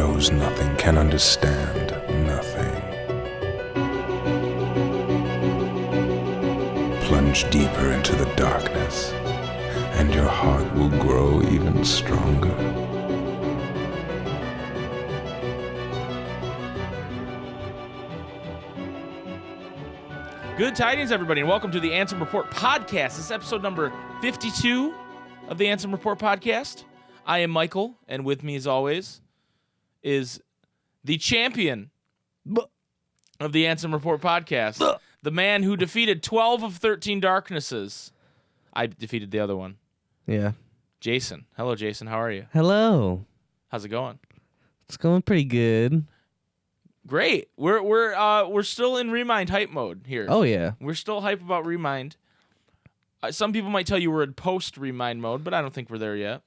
knows nothing, can understand nothing. Plunge deeper into the darkness, and your heart will grow even stronger. Good tidings, everybody, and welcome to the Ansem Report podcast. This is episode number 52 of the Ansem Report podcast. I am Michael, and with me, as always, is the champion of the Ansem Report podcast, the man who defeated 12 of 13 darknesses. I defeated the other one. Yeah. Jason. Hello, Jason. How are you? Hello. How's it going? It's going pretty good. Great. We're still in Remind hype mode here. Oh, yeah. We're still hype about Remind. Some people might tell you we're in post-Remind mode, but I don't think we're there yet.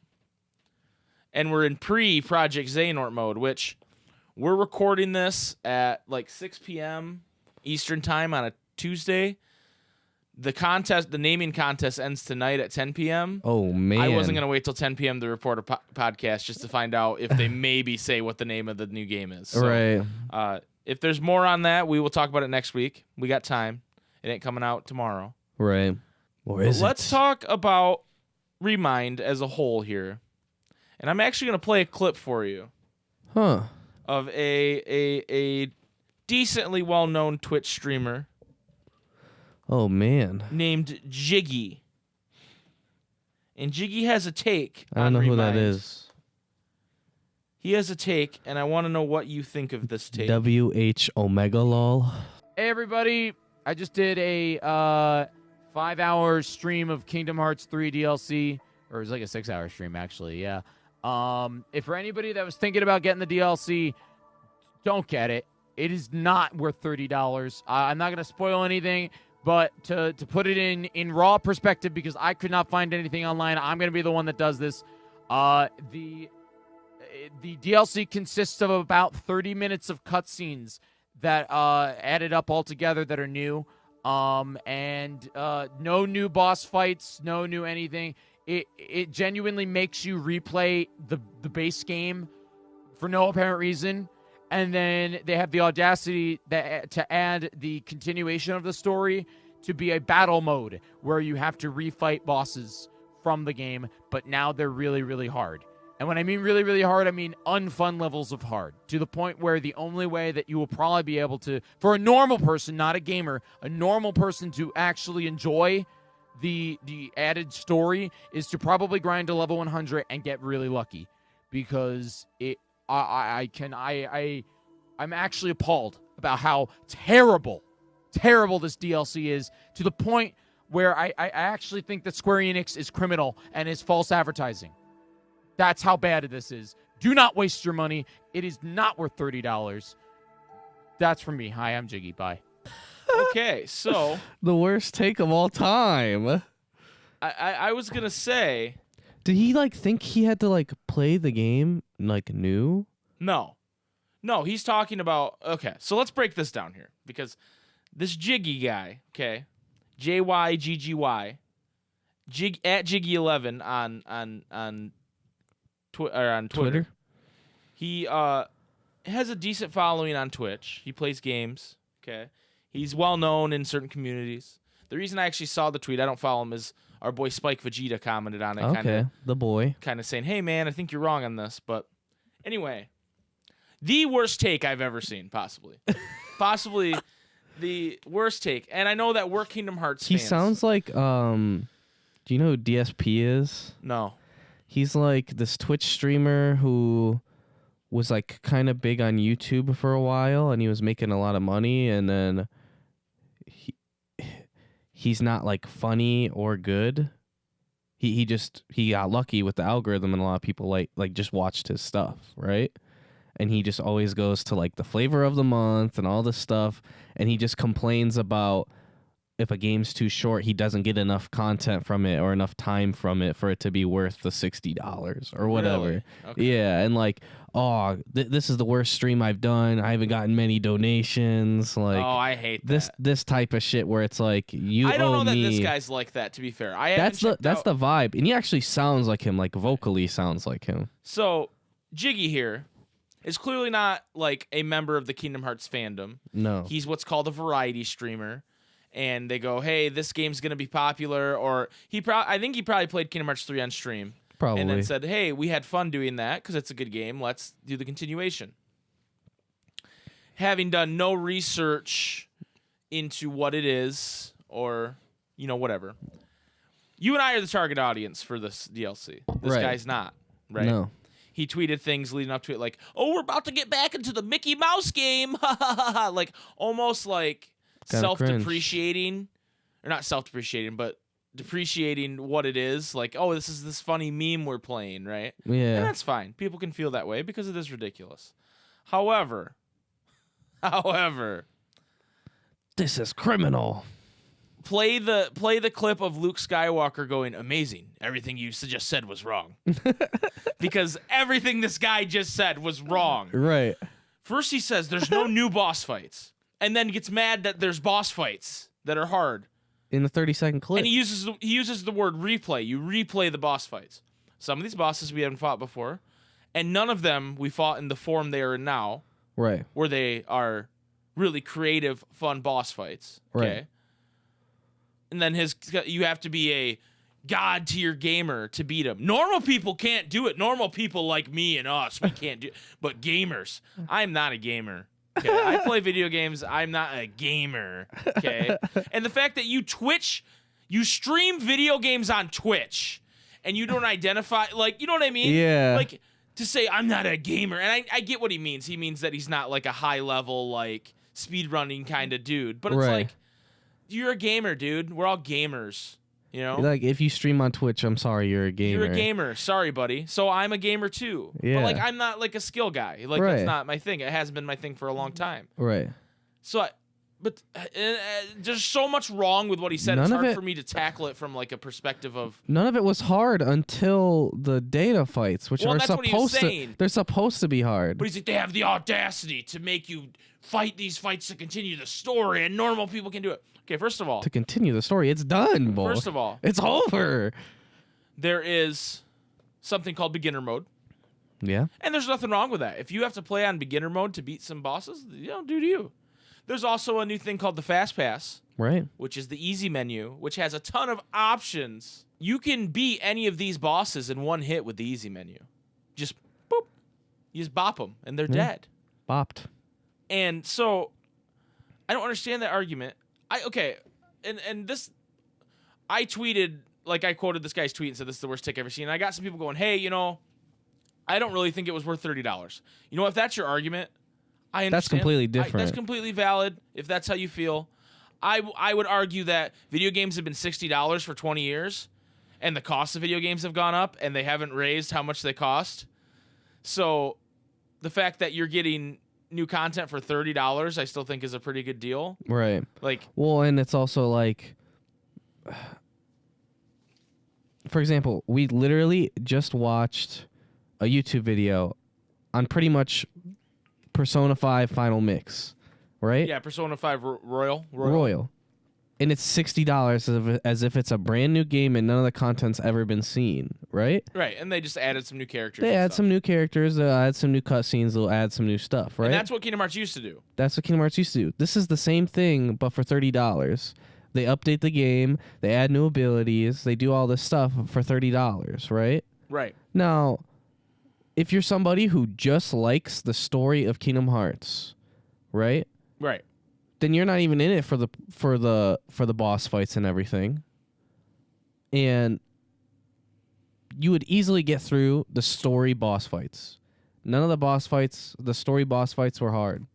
And we're in pre-Project Xehanort mode, which we're recording this at like 6 p.m. Eastern time on a Tuesday. The naming contest ends tonight at 10 p.m. Oh, man. I wasn't going to wait till 10 p.m. to report a podcast just to find out if they maybe say what the name of the new game is. So, right. If there's more on that, we will talk about it next week. We got time. It ain't coming out tomorrow. Right. Or is Let's talk about Remind as a whole here. And I'm actually going to play a clip for you. Huh. Of a decently well-known Twitch streamer. Oh, man. Named Jiggy. And Jiggy has a take I don't know who that is. He has a take, and I want to know what you think of this take. WH Omega lol. Hey everybody, I just did a 5-hour stream of Kingdom Hearts 3 DLC, or it was like a 6-hour stream actually, yeah. If for anybody that was thinking about getting the DLC, don't get it. It is not worth $30. I'm not going to spoil anything, but to put it in raw perspective, because I could not find anything online, I'm going to be the one that does this. The DLC consists of about 30 minutes of cutscenes that added up all together that are new, and no new boss fights, no new anything. It genuinely makes you replay the base game for no apparent reason. And then they have the audacity to add the continuation of the story to be a battle mode where you have to refight bosses from the game, but now they're really, really hard. And when I mean really, really hard, I mean unfun levels of hard, to the point where the only way that you will probably be able to, for a normal person, not a gamer, a normal person to actually enjoy the added story is to probably grind to level 100 and get really lucky, because I'm actually appalled about how terrible this DLC is, to the point where I actually think that Square Enix is criminal and is false advertising. That's how bad this is. Do not waste your money. It is not worth $30. That's from me. Hi, I'm Jiggy. Bye. Okay, so The worst take of all time. I was going to say... Did he, think he had to, play the game, new? No, he's talking about... Okay, so let's break this down here, because this Jiggy guy, okay, JYGGY, at Jiggy11 on Twitter. He has a decent following on Twitch. He plays games, okay? He's well known in certain communities. The reason I actually saw the tweet, I don't follow him, is our boy Spike Vegeta commented on it. Okay, the boy. Kind of saying, hey, man, I think you're wrong on this. But anyway, the worst take I've ever seen, possibly. Possibly the worst take. And I know that we're Kingdom Hearts He fans. sounds like, do you know who DSP is? No. He's this Twitch streamer who was kind of big on YouTube for a while, and he was making a lot of money, and then he's not funny or good. He got lucky with the algorithm, and a lot of people just watched his stuff, right? And he just always goes to the flavor of the month and all this stuff, and he just complains about if a game's too short, he doesn't get enough content from it or enough time from it for it to be worth the $60 or whatever. Really? Okay. Yeah, and this is the worst stream I've done. I haven't gotten many donations. Oh, I hate that. This type of shit where it's you I don't owe know that me. this guy's like that, to be fair. That's the vibe, and he actually sounds like him. Vocally sounds like him. So Jiggy here is clearly not like a member of the Kingdom Hearts fandom. No. He's what's called a variety streamer. And they go, hey, this game's going to be popular. Or I think he probably played Kingdom Hearts 3 on stream. Probably. And then said, hey, we had fun doing that because it's a good game. Let's do the continuation. Having done no research into what it is or, whatever. You and I are the target audience for this DLC. This Right. guy's not, right? No. He tweeted things leading up to it like, oh, we're about to get back into the Mickey Mouse game. Like, almost like Kinda self-depreciating. Or not self-depreciating, but depreciating what it is. Like, oh, this is this funny meme we're playing, right? And Yeah. that's fine. People can feel that way because it is ridiculous. However, This is criminal. play the clip of Luke Skywalker going, amazing. Everything you just said was wrong. Because everything this guy just said was wrong. Right. First he says there's no new boss fights. And then gets mad that there's boss fights that are hard. In the 30-second clip. And he uses the word replay. You replay the boss fights. Some of these bosses we haven't fought before. And none of them we fought in the form they are in now. Right. Where they are really creative, fun boss fights. Okay. Right. And then you have to be a god tier gamer to beat him. Normal people can't do it. Normal people like me and us, we can't do it. But gamers, I'm not a gamer. Okay. I play video games. I'm not a gamer. Okay. And the fact that you stream video games on Twitch and you don't identify, like, you know what I mean? Yeah. Like, to say I'm not a gamer, and I get what he means. He means that he's not like a high level, like, speedrunning kind of dude. But it's Right. like, you're a gamer, dude. We're all gamers. You know? Like, if you stream on Twitch, I'm sorry, you're a gamer. You're a gamer. Sorry, buddy. So I'm a gamer too. Yeah. But, like, I'm not like a skill guy. Like, Right. that's not my thing. It hasn't been my thing for a long time. Right. So, there's so much wrong with what he said. None It's of hard it- for me to tackle it from, like, a perspective of, None of it was hard until the data fights, which Well, are that's what he was supposed to. saying. They're supposed to be hard. but he's like, they have the audacity to make you fight these fights to continue the story, and normal people can do it. Okay, first of all, To continue the story, it's done, boy. First of all, it's over. there is something called beginner mode. Yeah. And there's nothing wrong with that. If you have to play on beginner mode to beat some bosses, do to you. There's also a new thing called the Fast Pass, Right. which is the easy menu, which has a ton of options. You can beat any of these bosses in one hit with the easy menu. Just boop. You just bop them, and they're dead. Bopped. And so, I don't understand that argument. And this, I tweeted, like, I quoted this guy's tweet and said this is the worst take I've ever seen. And I got some people going, hey, I don't really think it was worth $30. You know, if that's your argument, I understand. That's completely different. That's completely valid if that's how you feel. I would argue that video games have been $60 for 20 years, and the cost of video games have gone up, and they haven't raised how much they cost. So the fact that you're getting new content for $30, I still think is a pretty good deal. Right. Like, Well, and it's also like, for example, we literally just watched a YouTube video on pretty much Persona 5 Final Mix, right? yeah, Persona 5 Royal. And it's $60 as if it's a brand new game and none of the content's ever been seen, right? Right, and they just added some new characters. They and add stuff. some new characters, they'll add some new cutscenes, they'll add some new stuff, right? And that's what Kingdom Hearts used to do. That's what Kingdom Hearts used to do. This is the same thing, but for $30. They update the game, they add new abilities, they do all this stuff for $30, right? Right. Now, if you're somebody who just likes the story of Kingdom Hearts, right? Right. Then you're not even in it for the boss fights and everything. And you would easily get through the story boss fights. None of the story boss fights were hard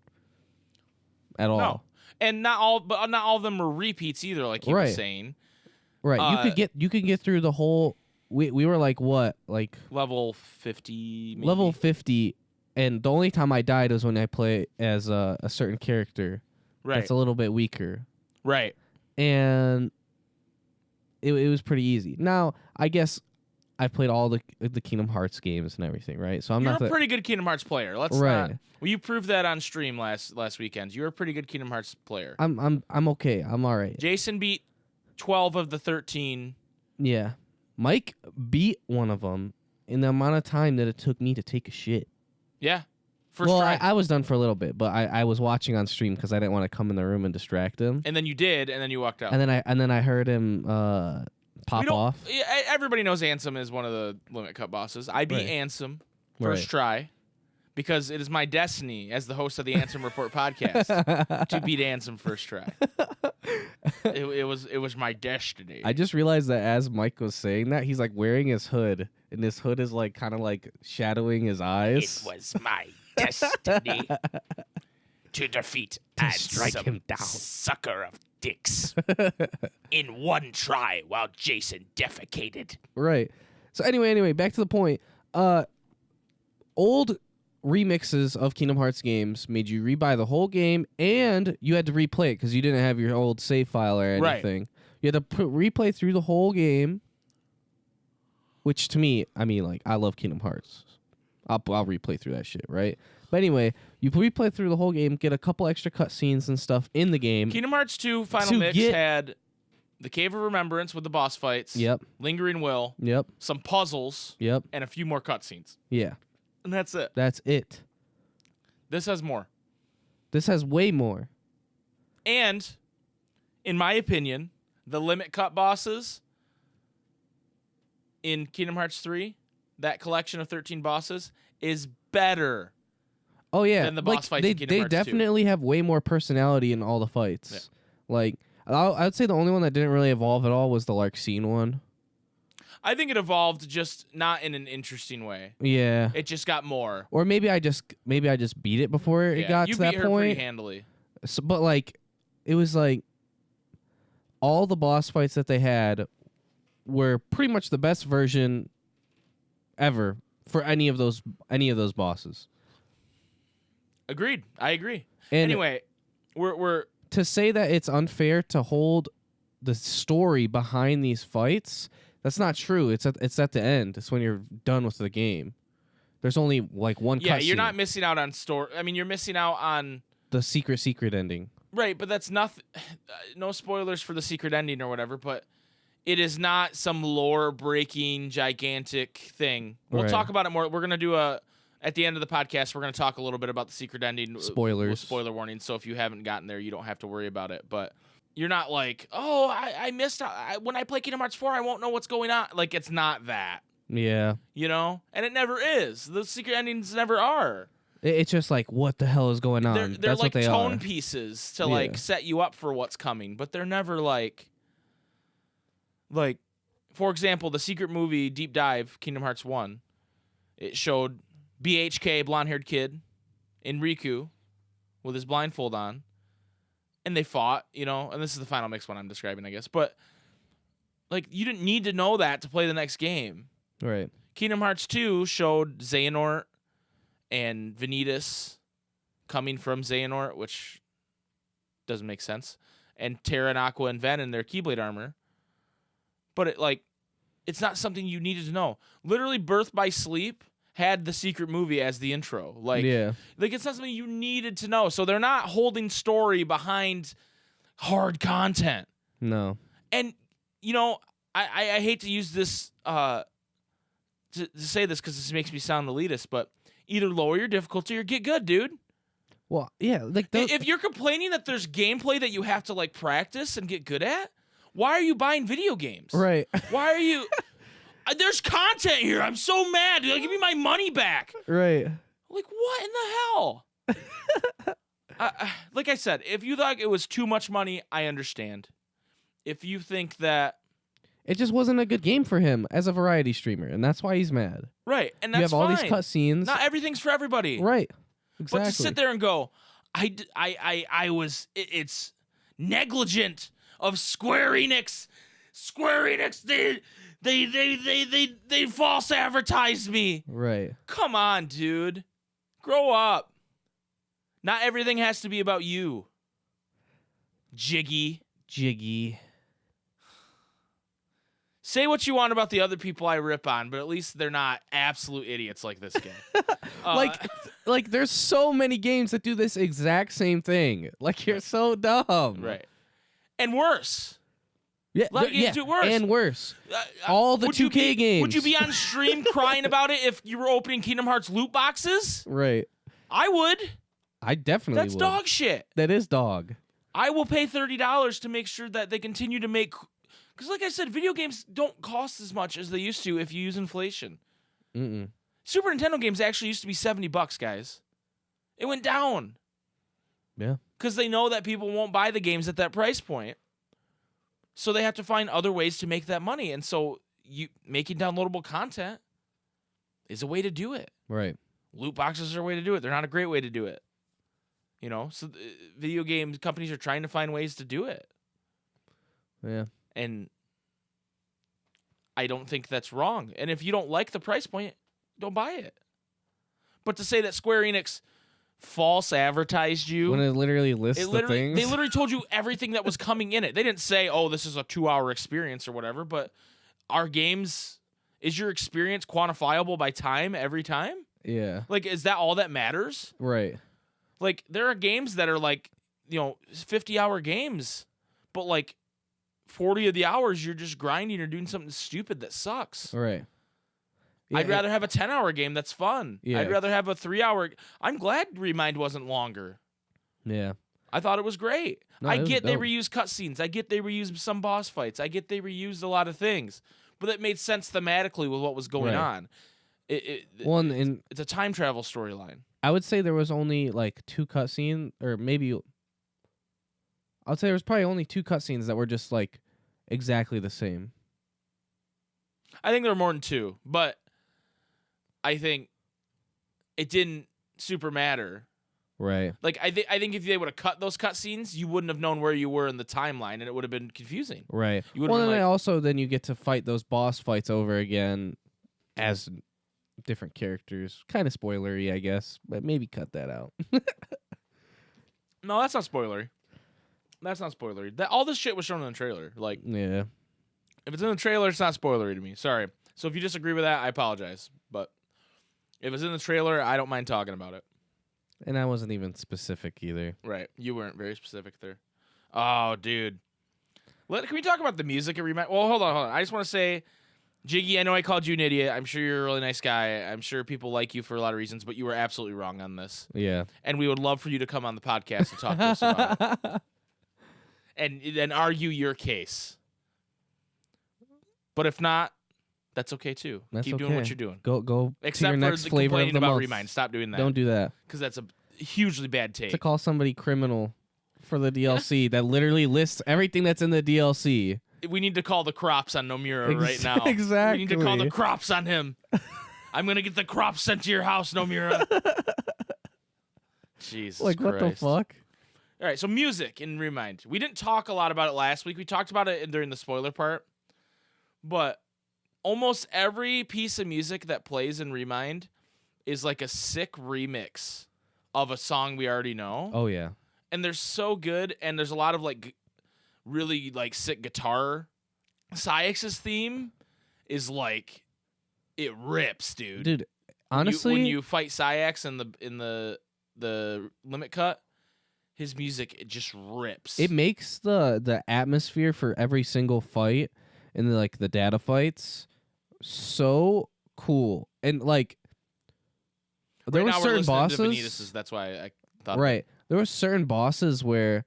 at all. No. And not all of them were repeats either, like you were Right. saying. Right. You could get through the whole we were like what? Like Level 50 maybe. level 50, and the only time I died was when I play as a certain character Right. that's a little bit weaker. Right. And it was pretty easy. Now, I guess I've played all the Kingdom Hearts games and everything, right? So I'm You're not a pretty good Kingdom Hearts player. Let's Right. not. Well, you proved that on stream last weekend. You're a pretty good Kingdom Hearts player. I'm okay. I'm all right. Jason beat 12 of the 13. Yeah. Mike beat one of them in the amount of time that it took me to take a shit. Yeah. First well, try. I was done for a little bit, but I was watching on stream because I didn't want to come in the room and distract him. And then you did, and then you walked out. And then I heard him pop off. Yeah, everybody knows Ansem is one of the Limit Cut bosses. I beat Right. Ansem first Right. try because it is my destiny as the host of the Ansem Report podcast to beat Ansem first try. It was my destiny. I just realized that as Mike was saying that, he's like wearing his hood, and his hood is like kind of like shadowing his eyes. It was my destiny to defeat To strike him down. sucker of dicks in one try while Jason defecated. Right. So anyway, back to the point. Old remixes of Kingdom Hearts games made you rebuy the whole game, and you had to replay it because you didn't have your old save file or Right. anything. You had to replay through the whole game, which to me, I mean, like, I love Kingdom Hearts. I'll replay through that shit, right? But anyway, you replay through the whole game, get a couple extra cutscenes and stuff in the game. Kingdom Hearts 2 Final To Mix get- had the Cave of Remembrance with the boss fights, Yep. Lingering Will, Yep. some puzzles, Yep. and a few more cutscenes. Yeah. And that's it. That's it. This has more. This has way more. And, in my opinion, the Limit Cut bosses in Kingdom Hearts 3, that collection of 13 bosses, is better. Oh yeah, than the boss fights they in Kingdom Hearts 2. definitely have way more personality in all the fights. Yeah. Like I would say the only one that didn't really evolve at all was the Larxene one. I think it evolved just not in an interesting way. Yeah. It just got more. Or maybe I just beat it before it got you to that beat her point. pretty handily. So, but like, it was like all the boss fights that they had were pretty much the best version ever for any of those bosses. Agreed. I agree. And Anyway, we're to say that it's unfair to hold the story behind these fights, that's not true. It's at the end. It's when you're done with the game. There's only like one yeah. cutscene. You're not missing out on story. I mean, you're missing out on the secret ending. right, but that's nothing. No spoilers for the secret ending or whatever. But it is not some lore-breaking, gigantic thing. We'll Right. talk about it more. We're gonna do at the end of the podcast. We're gonna talk a little bit about the secret ending. Spoilers. With spoiler warning. So if you haven't gotten there, you don't have to worry about it. But you're not like, oh, I missed out. When I play Kingdom Hearts 4, I won't know what's going on. Like, it's not that. Yeah. You know? And it never is. The secret endings never are. It's just like, what the hell is going on? They're That's like what they tone are. pieces to, Yeah. like, set you up for what's coming. But they're never, like, for example, the secret movie Deep Dive, Kingdom Hearts 1, it showed BHK, blonde-haired kid, in Riku with his blindfold on. And they fought, you know, and this is the Final Mix one I'm describing, I guess. But, like, you didn't need to know that to play the next game. Right. Kingdom Hearts 2 showed Xehanort and Vanitas coming from Xehanort, which doesn't make sense, and Terra and Aqua and Ven in their Keyblade armor. But it's not something you needed to know. Literally, Birth by Sleep had the secret movie as the intro. Yeah. It's not something you needed to know. So they're not holding story behind hard content. No. And, you know, I hate to use this to say this because this makes me sound elitist, but either lower your difficulty or get good, dude. Well, yeah. Like If you're complaining that there's gameplay that you have to, like, practice and get good at, why are you buying video games? right. Why are you... There's content here. I'm so mad. Dude. Give me my money back. right. Like, what in the hell? Like I said, if you thought it was too much money, I understand. If you think that... It just wasn't a good game for him as a variety streamer, and that's why he's mad. Right, and that's you have all fine. these cutscenes. Not everything's for everybody. Right. Exactly. But to sit there and go, it's negligent of Square Enix. Square Enix, they false advertised me. Right. Come on, dude. Grow up. Not everything has to be about you. Jiggy. Say what you want about the other people I rip on, but at least they're not absolute idiots like this guy. Like there's so many games that do this exact same thing. Like you're so dumb. Right. And worse. Yeah. A lot of games do worse. And worse. All the Would you 2K games. Would you be on stream crying about it if you were opening Kingdom Hearts loot boxes? Right. I would. I definitely That's would. dog shit. That is dog. I will pay $30 to make sure that they continue to make. Because, like I said, video games don't cost as much as they used to if you use inflation. Mm-mm. Super Nintendo games actually used to be $70, guys. It went down. Yeah. Because they know that people won't buy the games at that price point. So they have to find other ways to make that money. And so making downloadable content is a way to do it. Right. Loot boxes are a way to do it. They're not a great way to do it. You know, so video game companies are trying to find ways to do it. Yeah. And I don't think that's wrong. And if you don't like the price point, don't buy it. But to say that Square Enix false advertised you, When it literally lists the things. they literally told you everything that was coming in it. They didn't say, "Oh, this is a 2-hour experience" or whatever. But our games, is your experience quantifiable by time every time? Yeah. Like, is that all that matters? Right. Like, there are games that are like, 50-hour games, but like 40 of the hours you're just grinding or doing something stupid that sucks. Right. I'd rather have a 10-hour game that's fun. Yeah. I'd rather have a 3-hour. I'm glad Remind wasn't longer. Yeah. I thought it was great. No, I it was get they dope. reused cutscenes. I get they reused some boss fights. I get they reused a lot of things. But it made sense thematically with what was going Right. on. One and It's a time travel storyline. I would say there was only like 2 cutscenes, or maybe I'd say there was probably only 2 cutscenes that were just like exactly the same. I think there were more than 2, but I think it didn't super matter. Right. Like I think if they would have cut those cutscenes, you wouldn't have known where you were in the timeline, and it would have been confusing. Right. You would've Well, been and like- also then you get to fight those boss fights over again as different characters. Kind of spoilery, I guess, but maybe cut that out. No, that's not spoilery. That's not spoilery. All this shit was shown in the trailer. Like, Yeah. if it's in the trailer, it's not spoilery to me. Sorry. So if you disagree with that, I apologize. But if it's in the trailer, I don't mind talking about it. And I wasn't even specific either. Right. You weren't very specific there. Oh, dude. Can we talk about the music at Remind? Well, hold on. I just want to say, Jiggy, I know I called you an idiot. I'm sure you're a really nice guy. I'm sure people like you for a lot of reasons, but you were absolutely wrong on this. Yeah. And we would love for you to come on the podcast and talk to us about it. And argue your case. But if not, that's okay too. That's Keep doing what okay. you're doing. Go to Except your for next the flavor of complaining the about month. Remind. Stop doing that. Don't do that. Because that's a hugely bad take. To call somebody criminal for the DLC that literally lists everything that's in the DLC. We need to call the crops on Nomura right now. Exactly. We need to call the crops on him. I'm going to get the crops sent to your house, Nomura. Jesus Like, Christ. what the fuck? All right, so music in Remind. We didn't talk a lot about it last week. We talked about it during the spoiler part. But almost every piece of music that plays in Remind is like a sick remix of a song we already know. Oh, yeah. And they're so good, and there's a lot of like really like sick guitar. Syx's theme is like it rips, dude. Dude, honestly, when you fight Syx in the limit cut, his music it just rips. it makes the atmosphere for every single fight in the data fights so cool. And like there right were now certain we're listening bosses, to Vanitas', that's why I thought right? There were certain bosses where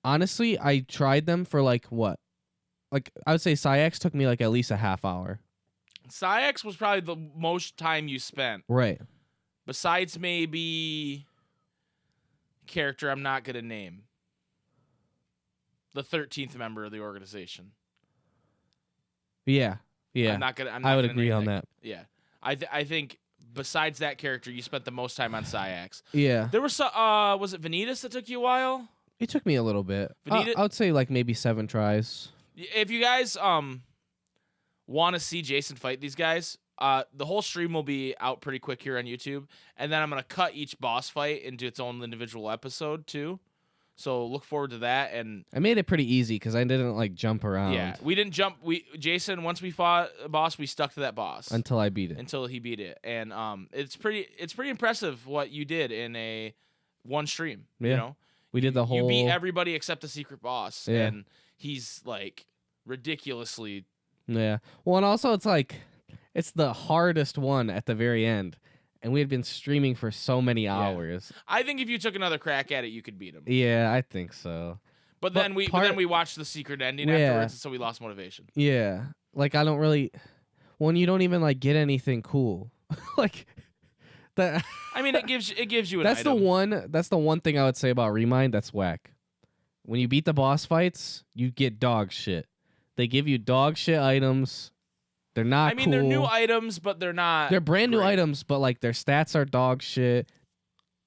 honestly I tried them for like what? Like I would say Syx took me like at least a half hour. Syx was probably the most time you spent. Right. Besides maybe character I'm not gonna name. The 13th member of the organization. Yeah. Yeah. I'm not gonna I would gonna agree name on that. Yeah. I think besides that character, you spent the most time on Syx. Yeah. There was was it Vanitas that took you a while? It took me a little bit. Vanita- I would say like maybe 7 tries. If you guys want to see Jason fight these guys, the whole stream will be out pretty quick here on YouTube, and then I'm gonna cut each boss fight into its own individual episode too. So look forward to that. And I made it pretty easy because I didn't like jump around. yeah, we didn't jump. Jason, once we fought a boss, we stuck to that boss until I beat it. until he beat it, and it's pretty impressive what you did in a one stream. Yeah. You know, We did the whole. you beat everybody except the secret boss, Yeah. and he's like ridiculously. Yeah. Well, and also it's like it's the hardest one at the very end, and we had been streaming for so many hours. I think if you took another crack at it, you could beat him. Yeah, I think so. But then we watched the secret ending afterwards, and so we lost motivation. Yeah, like I don't really. When you don't even like get anything cool, like that. I mean, it gives you an That's item. That's the one thing I would say about Remind. That's whack. When you beat the boss fights, you get dog shit. They give you dog shit items. They're not. I mean, cool. they're new items, but they're not. They're brand new great. items, but like their stats are dog shit.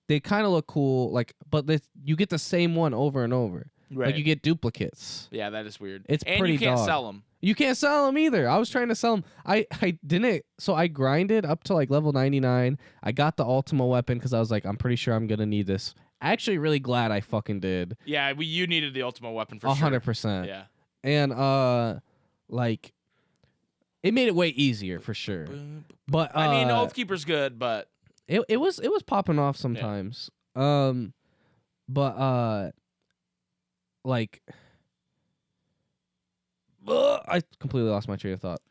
They kind of look cool, like, but you get the same one over and over. Right. Like you get duplicates. Yeah, that is weird. It's and pretty you can't dog. sell them. You can't sell them either. I was trying to sell them. I didn't. So I grinded up to like level 99. I got the Ultima weapon because I was like, I'm pretty sure I'm gonna need this. Actually, really glad I fucking did. Yeah, you needed the Ultima weapon for sure. 100%. Yeah. And like, it made it way easier for sure. But I mean, Oathkeeper's good, but it was popping off sometimes. But like, I completely lost my train of thought.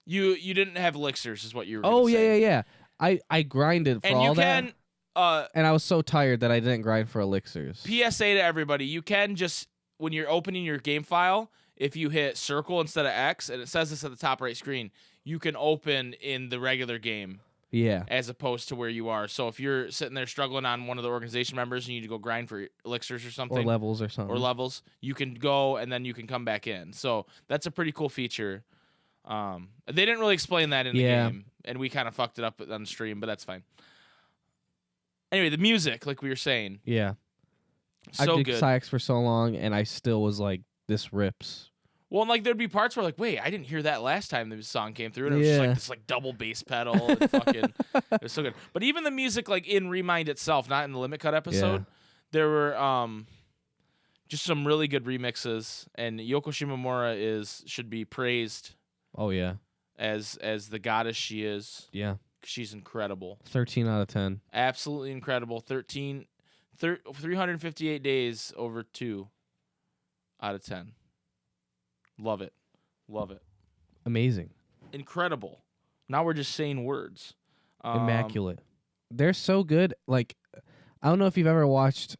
you didn't have elixirs, is what you were. Oh gonna say. yeah. I grinded for And all you that, can. and I was so tired that I didn't grind for elixirs. PSA to everybody: you can just when you're opening your game file, if you hit circle instead of X, and it says this at the top right screen, you can open in the regular game. Yeah. As opposed to where you are. So if you're sitting there struggling on one of the organization members and you need to go grind for elixirs or something. Or levels or something. Or levels, you can go and then you can come back in. So that's a pretty cool feature. They didn't really explain that in the game. And we kind of fucked it up on the stream, but that's fine. Anyway, the music, like we were saying. Yeah. So I did good. Psyx for so long, and I still was like, this rips. Well, and like there'd be parts where like, wait, I didn't hear that last time the song came through, and it was just like this like double bass pedal and fucking it was so good. But even the music like in Remind itself, not in the Limit Cut episode, there were just some really good remixes, and Yoko Shimomura should be praised. Oh yeah. As the goddess she is. Yeah. She's incredible. 13 out of 10. Absolutely incredible. 358 days over 2 out of 10. Love it. Love it. Amazing. Incredible. Now we're just saying words. Immaculate. They're so good. Like, I don't know if you've ever watched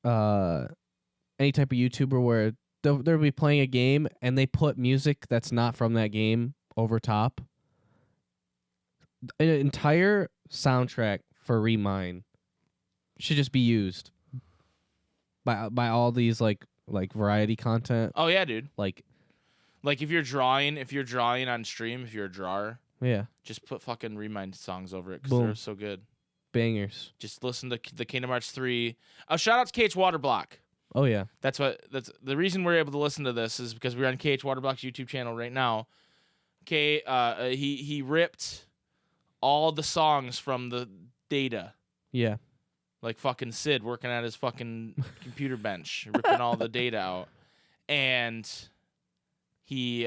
any type of YouTuber where they'll be playing a game and they put music that's not from that game over top. An entire soundtrack for Remind should just be used by all these like variety content. Oh yeah, dude. Like if you're drawing on stream, if you're a drawer, yeah, just put fucking Remind songs over it because Boom. they're so good. Bangers. Just listen to the Kingdom Hearts 3. Shout out to KH Waterblock. Oh yeah. That's the reason we're able to listen to this is because we're on KH Waterblock's YouTube channel right now. He ripped all the songs from the data. Yeah. Like fucking Sid working at his fucking computer bench, ripping all the data out. And he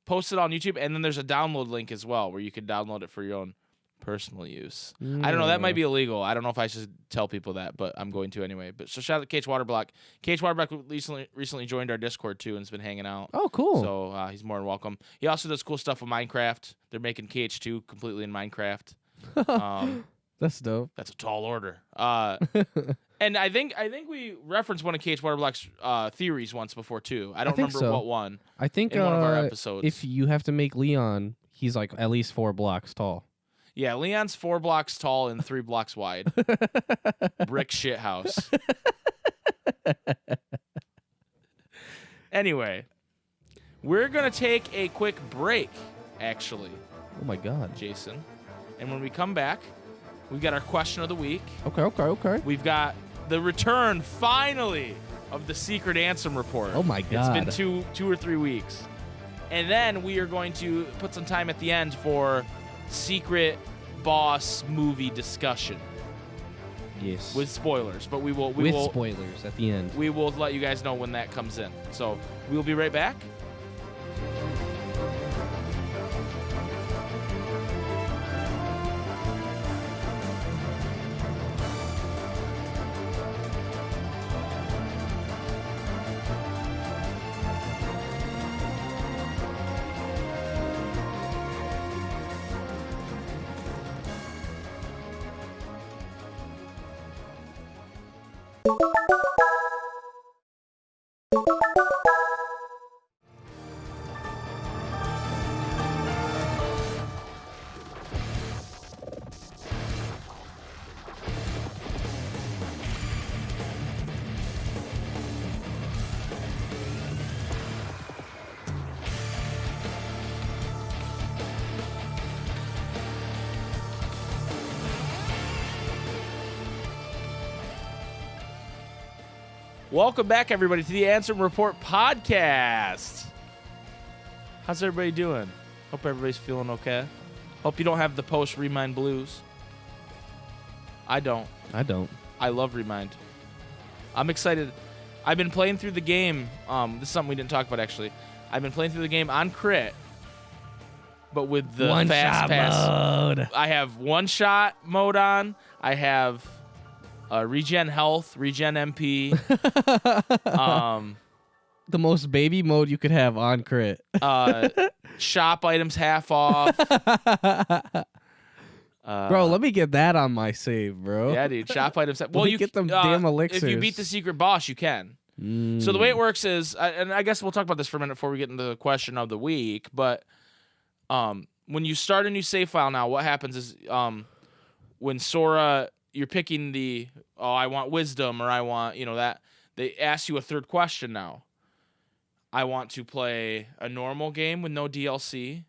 posted on YouTube, and then there's a download link as well where you could download it for your own personal use. I don't know. That might be illegal. I don't know if I should tell people that, but I'm going to anyway. But so shout out to KH Waterblock. KH Waterblock recently joined our Discord too and's been hanging out. Oh, cool. So he's more than welcome. He also does cool stuff with Minecraft. They're making KH2 completely in Minecraft. That's dope. That's a tall order. And I think we referenced one of KH Waterblock's theories once before too. I don't remember what one. I think in one of our episodes. If you have to make Leon, he's like at least 4 blocks tall. Yeah, Leon's 4 blocks tall and 3 blocks wide. Brick shit house. Anyway, we're gonna take a quick break, actually. Oh my god. Jason. And when we come back, we've got our question of the week. Okay. We've got the return, finally, of the secret Ansem report. Oh my god. It's been two or 3 weeks. And then we are going to put some time at the end for secret boss movie discussion. Yes. With spoilers, but we will spoilers at the end. We will let you guys know when that comes in. So we'll be right back. Welcome back, everybody, to the Ansem Report podcast. How's everybody doing? Hope everybody's feeling okay. Hope you don't have the post-Remind blues. I don't. I love Remind. I'm excited. I've been playing through the game. This is something we didn't talk about, actually. I've been playing through the game on crit, but with the fast pass mode. I have one-shot mode on. I have regen health, regen MP. The most baby mode you could have on crit. Shop items half off. Bro, let me get that on my save, bro. Yeah, dude. Shop items. Well, me you get them damn elixirs. If you beat the secret boss, you can. So the way it works is, and I guess we'll talk about this for a minute before we get into the question of the week, but when you start a new save file now, what happens is when Sora, you're picking I want wisdom, or I want, that, they ask you a third question now. I want to play a normal game with no DLC.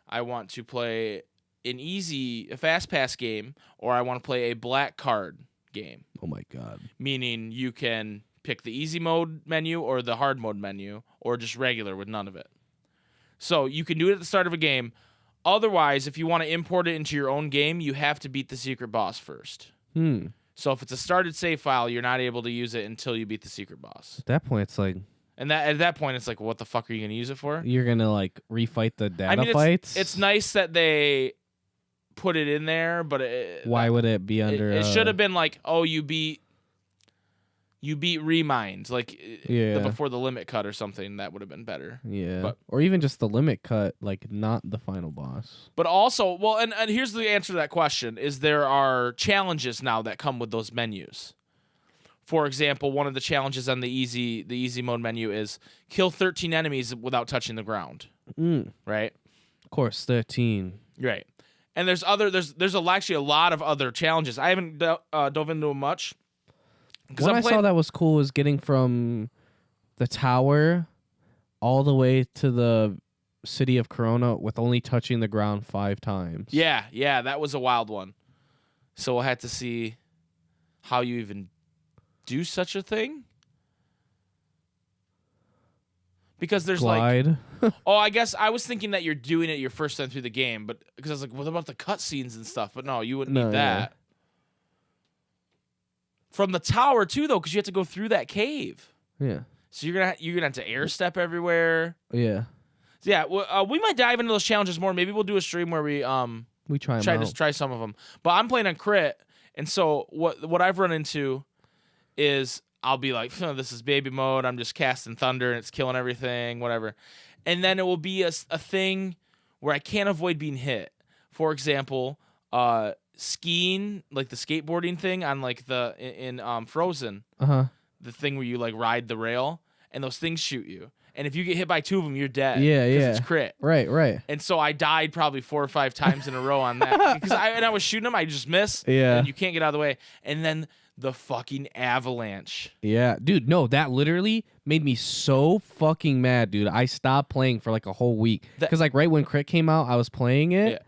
I want to play a fast pass game, or I want to play a black card game. Oh my god. Meaning you can pick the easy mode menu or the hard mode menu, or just regular with none of it. So you can do it at the start of a game. Otherwise, if you want to import it into your own game, you have to beat the secret boss first. So if it's a started save file, you're not able to use it until you beat the secret boss. At that point, it's like... And at that point, it's like, what the fuck are you going to use it for? You're going to, like, refight the data fights? It's nice that they put it in there, but... Why would it be under... It should have been like, oh, you beat Remind, like before the limit cut or something. That would have been better. Yeah. Or even just the limit cut, like, not the final boss. But also, well, and here's the answer to that question, is there are challenges now that come with those menus. For example, one of the challenges on the easy mode menu is kill 13 enemies without touching the ground. Right? Of course, 13. Right. And there's actually a lot of other challenges. I haven't dove into them much. What I saw that was cool was getting from the tower all the way to the city of Corona with only touching the ground 5 times. Yeah, that was a wild one. So we'll have to see how you even do such a thing. Because there's Glide. I guess I was thinking that you're doing it your first time through the game, but because I was like, what about the cutscenes and stuff? But no, you wouldn't need that. Yeah. From the tower too, though, because you have to go through that cave. Yeah. So you're gonna have to air step everywhere. Yeah. So yeah, we might dive into those challenges more. Maybe we'll do a stream where we try some of them. But I'm playing on crit, and so what I've run into is I'll be like, this is baby mode. I'm just casting thunder and it's killing everything, whatever. And then it will be a thing where I can't avoid being hit. For example, skiing, like the skateboarding thing on like in Frozen. The thing where you like ride the rail and those things shoot you. And if you get hit by 2 of them, you're dead. Yeah. It's crit. Right. And so I died probably 4 or 5 times in a row on that because I was shooting them, I just miss. Yeah. And you can't get out of the way. And then the fucking avalanche. Yeah, dude, no, that literally made me so fucking mad, dude. I stopped playing for like a whole week because like right when Crit came out, I was playing it. Yeah.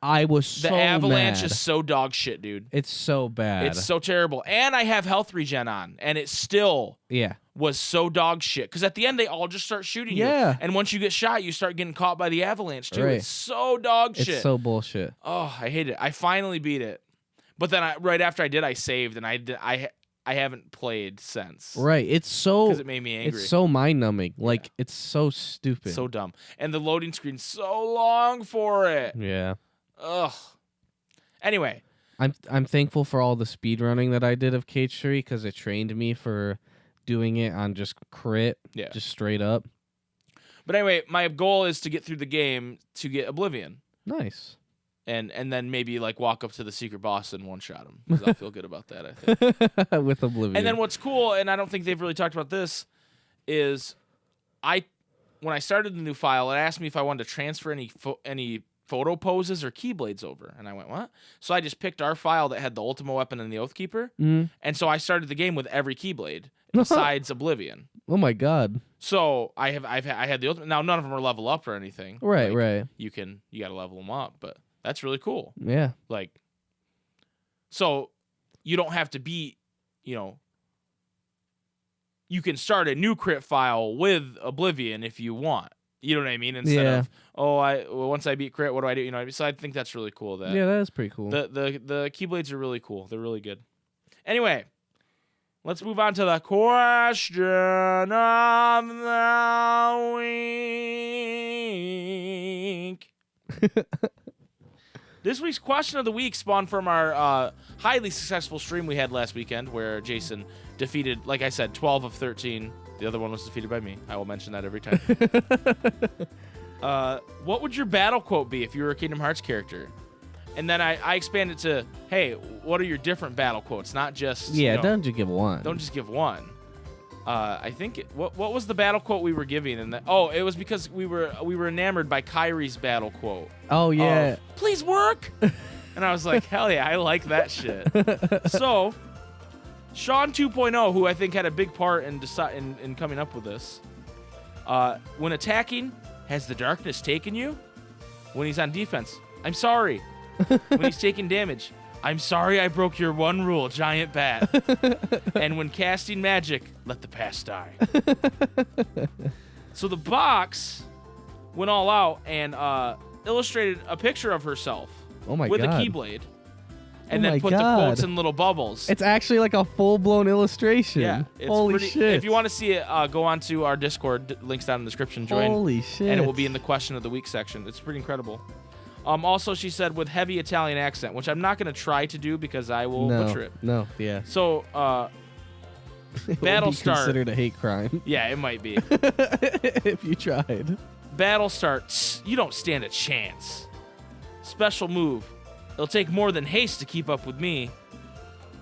I was so The avalanche mad. is so dog shit, dude. It's so bad. It's so terrible. And I have health regen on, and it still was so dog shit. Because at the end, they all just start shooting you. And once you get shot, you start getting caught by the avalanche, too. Right. It's so dog shit. It's so bullshit. Oh, I hate it. I finally beat it. But then right after I did, I saved, and I haven't played since. Right. It's so... Because it made me angry. It's so mind-numbing. Like, it's so stupid. So dumb. And the loading screen's so long for it. Yeah. Ugh. Anyway, I'm thankful for all the speed running that I did of KH3 because it trained me for doing it on just crit, just straight up. But anyway, my goal is to get through the game to get Oblivion. Nice. And then maybe like walk up to the secret boss and one-shot him because I'll feel good about that, I think. With Oblivion. And then what's cool, and I don't think they've really talked about this, is when I started the new file, it asked me if I wanted to transfer any photo poses or keyblades over, and I went, what? So I just picked our file that had the Ultima weapon and the Oathkeeper, and so I started the game with every keyblade besides Oblivion. Oh my god! So I had the Ultima. Now none of them are level up or anything. Right, right. You got to level them up, but that's really cool. Yeah. Like, so you don't have to beat, you you can start a new crit file with Oblivion if you want. You know what I mean? Instead of once I beat crit, what do I do? You know what I mean? So I think that's really cool. That that is pretty cool. the Keyblades are really cool. They're really good. Anyway, let's move on to the question of the week. This week's question of the week spawned from our highly successful stream we had last weekend, where Jason defeated, like I said, 12 of 13. The other one was defeated by me. I will mention that every time. What would your battle quote be if you were a Kingdom Hearts character? And then I expanded to, hey, what are your different battle quotes? Not just don't just give one. Don't just give one. I think what was the battle quote we were giving? And it was because we were enamored by Kyrie's battle quote. Oh yeah. Of, please work. And I was like, hell yeah, I like that shit. So, Sean 2.0, who I think had a big part in coming up with this, when attacking, has the darkness taken you? When he's on defense, I'm sorry. When he's taking damage, I'm sorry I broke your one rule, giant bat. And when casting magic, let the past die. So the box went all out and illustrated a picture of herself with a Keyblade. And then put the quotes in little bubbles. It's actually like a full-blown illustration. Yeah. It's Holy shit. If you want to see it, go on to our Discord. Links down in the description. Join. Holy shit. And it will be in the question of the week section. It's pretty incredible. Also, she said with heavy Italian accent, which I'm not going to try to do because I will butcher it. No, yeah. So, battle start. Considered a hate crime. Yeah, it might be. If you tried. Battle starts. You don't stand a chance. Special move. It'll take more than haste to keep up with me.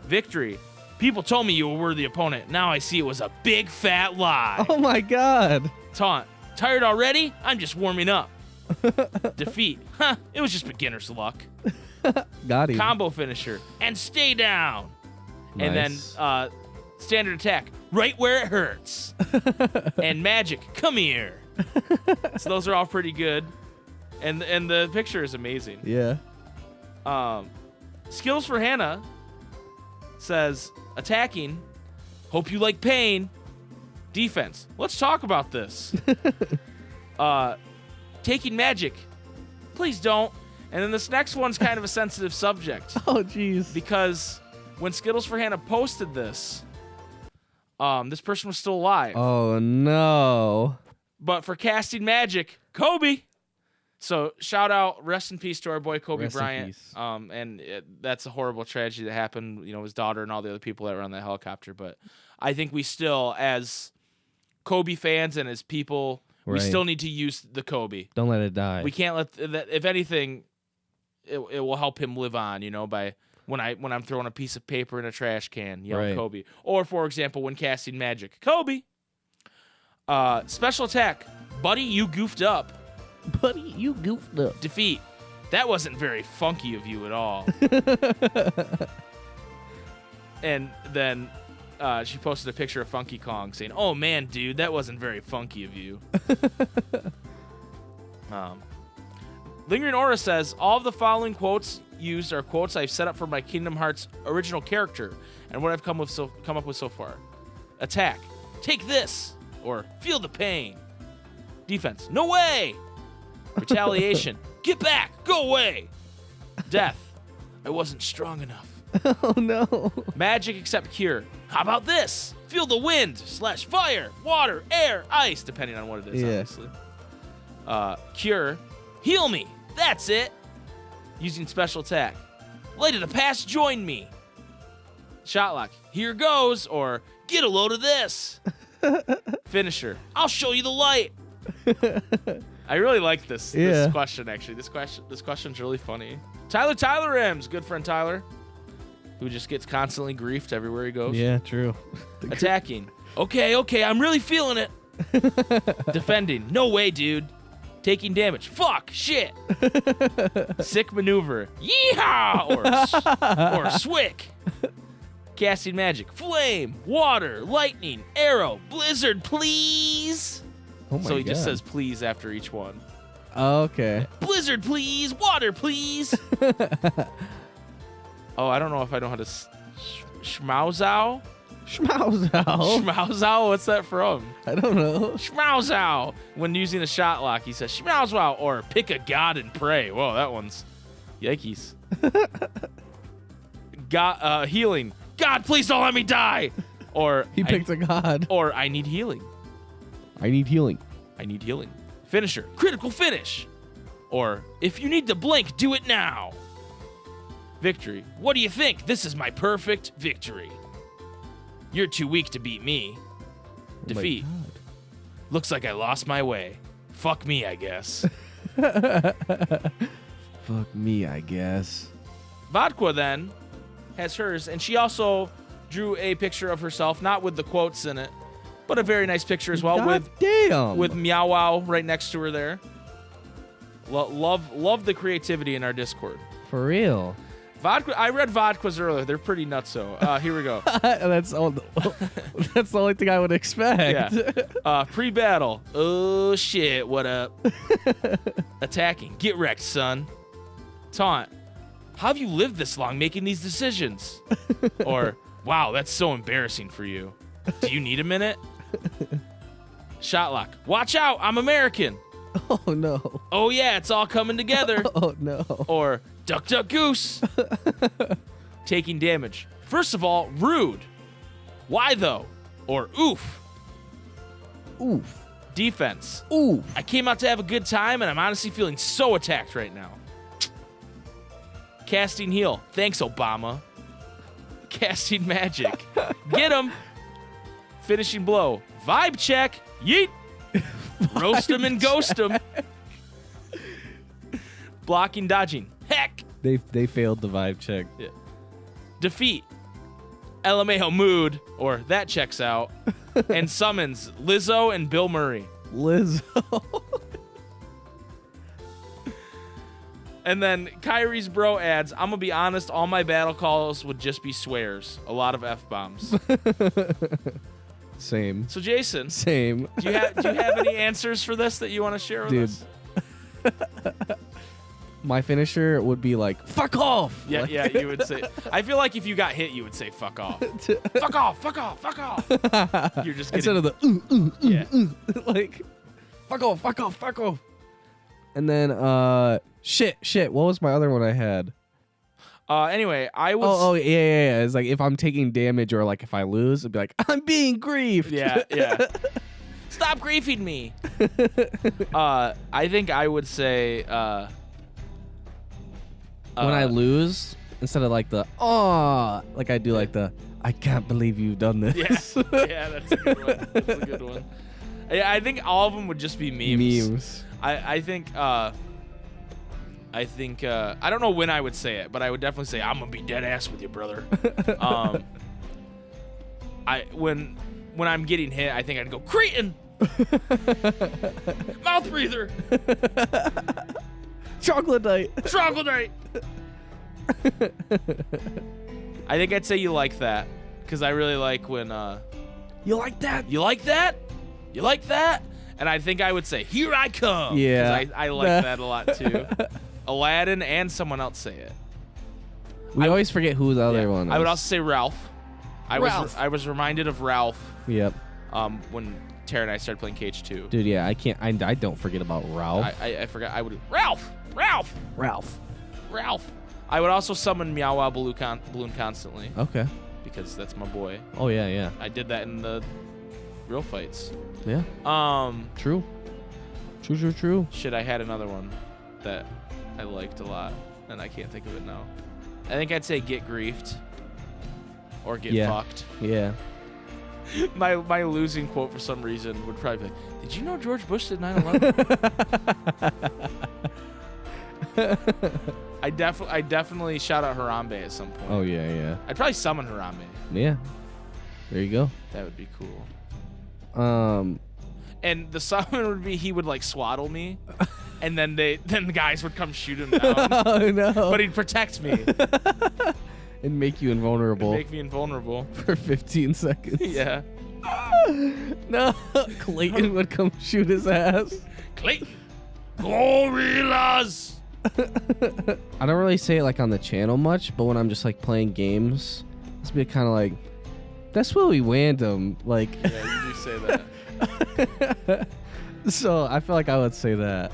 Victory. People told me you were a worthy opponent. Now I see it was a big fat lie. Oh my god. Taunt. Tired already? I'm just warming up. Defeat. Huh, it was just beginner's luck. Got him. Combo finisher. And stay down. Nice. And then standard attack. Right where it hurts. And magic. Come here. So those are all pretty good. And the picture is amazing. Yeah. Skills for Hannah says attacking. Hope you like pain. Defense. Let's talk about this. Taking magic. Please don't. And then this next one's kind of a sensitive subject. Oh, jeez. Because when Skittles for Hannah posted this, this person was still alive. Oh, no. But for casting magic, Kobe. So shout out, rest in peace to our boy Kobe Rest in Bryant. peace. That's a horrible tragedy that happened. You know, his daughter and all the other people that were on that helicopter. But I think we still, as Kobe fans and as people, we Right. still need to use the Kobe. Don't let it die. We can't let that. If anything, it will help him live on. You know, by when I'm throwing a piece of paper in a trash can, yelling Right. Kobe. Or for example, when casting magic, Kobe. Special attack, buddy, you goofed up. Buddy, you goofed up. Defeat. That wasn't very funky of you at all. And then she posted a picture of Funky Kong saying, "Oh man, dude, that wasn't very funky of you." Lingering Aura says, all of the following quotes used are quotes I've set up for my Kingdom Hearts original character and what I've come up with so far. Attack. Take this. Or feel the pain. Defense. No way. Retaliation. Get back. Go away. Death. I wasn't strong enough. Oh, no. Magic except cure. How about this? Feel the wind / fire, water, air, ice, depending on what it is, Yeah. obviously. Cure. Heal me. That's it. Using special attack. Light of the past, join me. Shotlock. Here goes. Or get a load of this. Finisher. I'll show you the light. I really like this question, actually. This question's really funny. Tyler M's, good friend Tyler, who just gets constantly griefed everywhere he goes. Yeah, true. Attacking. Okay, I'm really feeling it. Defending. No way, dude. Taking damage. Fuck, shit. Sick maneuver. Yeehaw! Or swick. Casting magic. Flame, water, lightning, arrow, blizzard, please. Oh my So he just God. says please after each one. Oh, okay. Blizzard, please. Water, please. Oh, I don't know if I know how to... Schmauzau? Schmauzau. Schmauzau? What's that from? I don't know. Schmauzau. When using a shot lock, he says Schmauzau or pick a god and pray. Whoa, that one's yikes. God, healing. God, please don't let me die. Or He picked a god. Or I need healing. I need healing. I need healing. Finisher. Critical finish. Or if you need to blink, do it now. Victory. What do you think? This is my perfect victory. You're too weak to beat me. Defeat. Oh my God. Looks like I lost my way. Fuck me, I guess. Fuck me, I guess. Vodka then has hers, and she also drew a picture of herself, not with the quotes in it, but a very nice picture as well God damn. with Meow Wow right next to her there. Love the creativity in our Discord. For real. Vodka. I read Vodkas earlier. They're pretty nutso. Here we go. That's all. That's the only thing I would expect. Yeah. Pre-battle. Oh shit. What up? Attacking. Get wrecked, son. Taunt. How have you lived this long making these decisions? Or, wow, that's so embarrassing for you. Do you need a minute? Shotlock. Watch out. I'm American. Oh no. Oh yeah, it's all coming together. Oh no. Or duck, duck, goose. Taking damage. First of all, rude. Why though? Or oof. Oof. Defense. Oof. I came out to have a good time, and I'm honestly feeling so attacked right now. Casting heal. Thanks, Obama. Casting magic. Get him. Finishing blow. Vibe check. Yeet. Roast him and ghost him. Blocking, dodging. Heck. They failed the vibe check. Yeah. Defeat. LMAO mood, or that checks out. And summons Lizzo and Bill Murray. Lizzo. And then Kyrie's bro adds, I'm going to be honest, all my battle calls would just be swears. A lot of F-bombs. Same. So, Jason, Same. do you have any answers for this that you want to share with Dude. us? My finisher would be like, fuck off. Yeah, Like- yeah, you would say. I feel like if you got hit, you would say fuck off. Fuck off, fuck off, fuck off. You're just Instead getting, of the yeah. like, fuck off, fuck off, fuck off. And then, shit. What was my other one I had? Anyway, I would. Yeah. It's like if I'm taking damage or like if I lose, it'd be like, I'm being griefed. Yeah. Stop griefing me. I think I would say. When I lose, instead of like the, like I do like the, I can't believe you've done this. Yeah, that's a good one. That's a good one. Yeah, I think all of them would just be memes. I think I don't know when I would say it, but I would definitely say I'm gonna be dead ass with you, brother. When I'm getting hit, I think I'd go Cretin, mouth breather, Troglodyte. I think I'd say you like that because I really like when You like that? you like that, and I think I would say here I come. Yeah. 'Cause I like that a lot too. Aladdin and someone else say it. We always forget who the other Yeah. one is. I would also say Ralph. Ralph. I was reminded of Ralph Yep. when Tara and I started playing KH2. Dude, yeah, I can't. I don't forget about Ralph. I forgot. I would Ralph. Ralph. I would also summon Meow Wow Balloon constantly Okay. because that's my boy. Oh yeah. I did that in the real fights. Yeah. True. Shit, I had another one that I liked a lot, and I can't think of it now. I think I'd say get griefed or get fucked. Yeah. My losing quote for some reason would probably be, did you know George Bush did 9/11? I definitely shout out Harambe at some point. Oh yeah. I'd probably summon Harambe. Yeah. There you go. That would be cool. And the summon would be he would like swaddle me, and then the guys would come shoot him down. Oh no. But he'd protect me. And make you invulnerable Make me invulnerable. for 15 seconds. Yeah. No. Clayton would come shoot his ass. Clayton. Gorillas. I don't really say it like on the channel much, but when I'm just like playing games, it's be kind of like, That's really random. Like, Yeah, you do say that. so I feel like I would say that.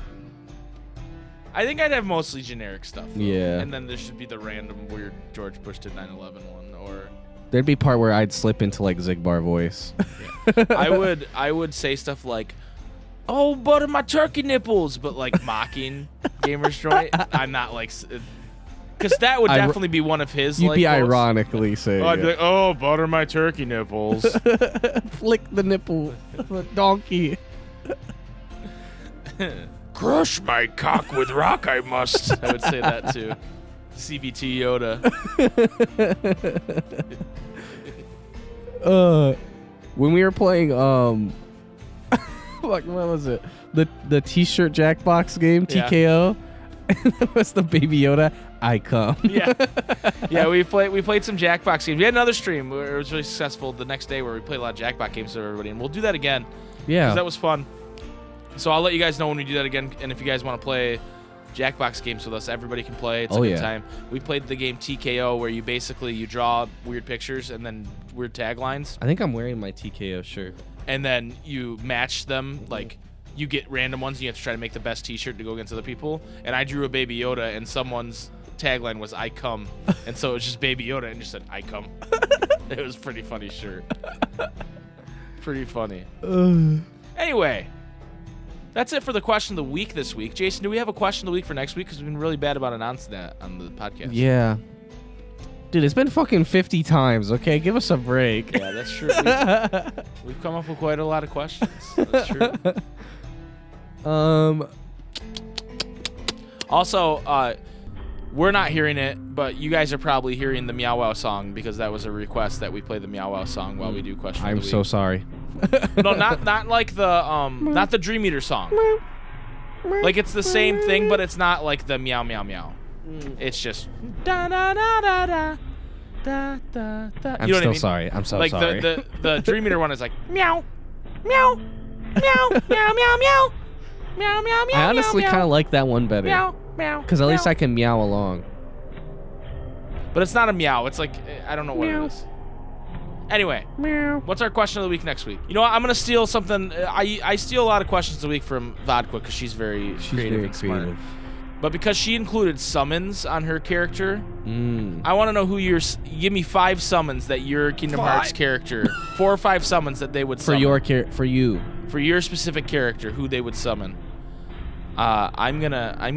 I think I'd have mostly generic stuff. Though. Yeah. And then there should be the random weird George Bush did 9/11 one, or There'd be part where I'd slip into like Zigbar voice. I would say stuff like, "Oh, butter my turkey nipples," but like mocking Gamer Destroy. I'm not like, because that would definitely be one of his. You'd like, be quotes. ironically saying. Oh, I'd be like, "Oh, butter my turkey nipples." Flick the nipple, the donkey. Crush my cock with rock, I must. I would say that too. CBT Yoda. When we were playing what was it? The T-shirt Jackbox game, Yeah. TKO. And that was the Baby Yoda. I come. Yeah. We played some Jackbox games. We had another stream where it was really successful the next day where we played a lot of Jackbox games with everybody, and we'll do that again. Yeah. 'Cause that was fun. So I'll let you guys know when we do that again, and if you guys want to play Jackbox games with us, everybody can play. It's a good time. We played the game TKO where you draw weird pictures and then weird taglines, I think I'm wearing my TKO shirt. and then you match them. Like, you get random ones, and you have to try to make the best T-shirt to go against other people. And I drew a Baby Yoda, and someone's tagline was "I come," and so it was just Baby Yoda, and just said "I come." It was a pretty funny shirt. Pretty funny. Anyway, that's it for the question of the week this week. Jason, do we have a question of the week for next week? Because we've been really bad about announcing that on the podcast. Yeah. Dude, it's been fucking 50 times, okay? Give us a break. Yeah, that's true. We've come up with quite a lot of questions. That's true. Also, we're not hearing it, but you guys are probably hearing the Meow Wow song because that was a request that we play the Meow Wow song while we do question of I'm the week. so sorry. No, not like the not the Dream Eater song. Like, it's the same thing, but it's not like the meow meow meow. It's just da da da da da da da da. I'm You know what I still mean? sorry. I'm so Like sorry. the Dream Eater one is like meow meow meow meow meow meow meow meow meow. I honestly kind of like that one better. meow meow. Because at least meow. I can meow along. But it's not a meow. It's like, I don't know what it is. Anyway, what's our question of the week next week? You know what? I'm gonna steal something. I steal a lot of questions a week from Vodka because she's very creative and smart. But because she included summons on her character, I want to know who give me 5 summons that your Kingdom Hearts character, 4 or 5 summons that they would summon. For you. For your specific character, who they would summon. I'm gonna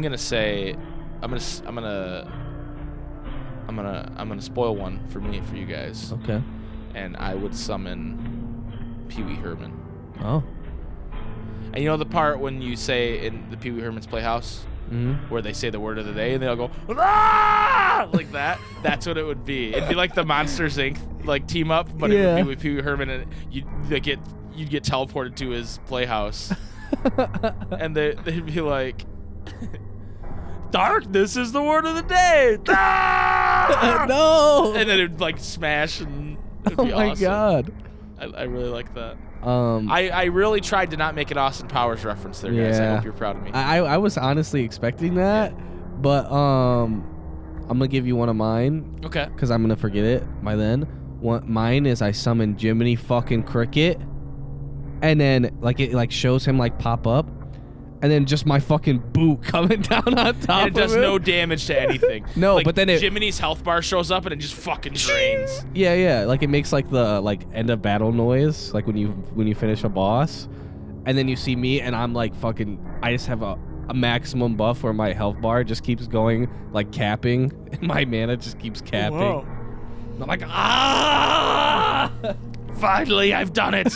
spoil one for you guys. Okay. And I would summon Pee Wee Herman. Oh. And you know the part when you say in the Pee Wee Herman's Playhouse, where they say the word of the day and they all go "Ah!" like that? That's what it would be. It'd be like the Monsters Inc. like team up, but it would be with Pee Wee Herman, and you'd get teleported to his playhouse, and they'd be like, "Darkness is the word of the day." Ah! No. And then it'd like smash and. It'd Oh be my awesome. god. I really like that. I I really tried to not make an Austin Powers reference there, guys. I hope you're proud of me. I was honestly expecting that, but I'm gonna give you one of mine. Okay. Because I'm gonna forget it by then. Mine is I summon Jiminy fucking Cricket, and then it shows him pop up, and then just my fucking boot coming down on top. And it does of him. no damage to anything. No, but then Jiminy's health bar shows up and it just fucking drains. Yeah. It makes the end of battle noise, when you finish a boss, and then you see me, and I'm I just have a maximum buff where my health bar just keeps going capping, and my mana just keeps capping. Whoa. I'm like, ah! Finally, I've done it.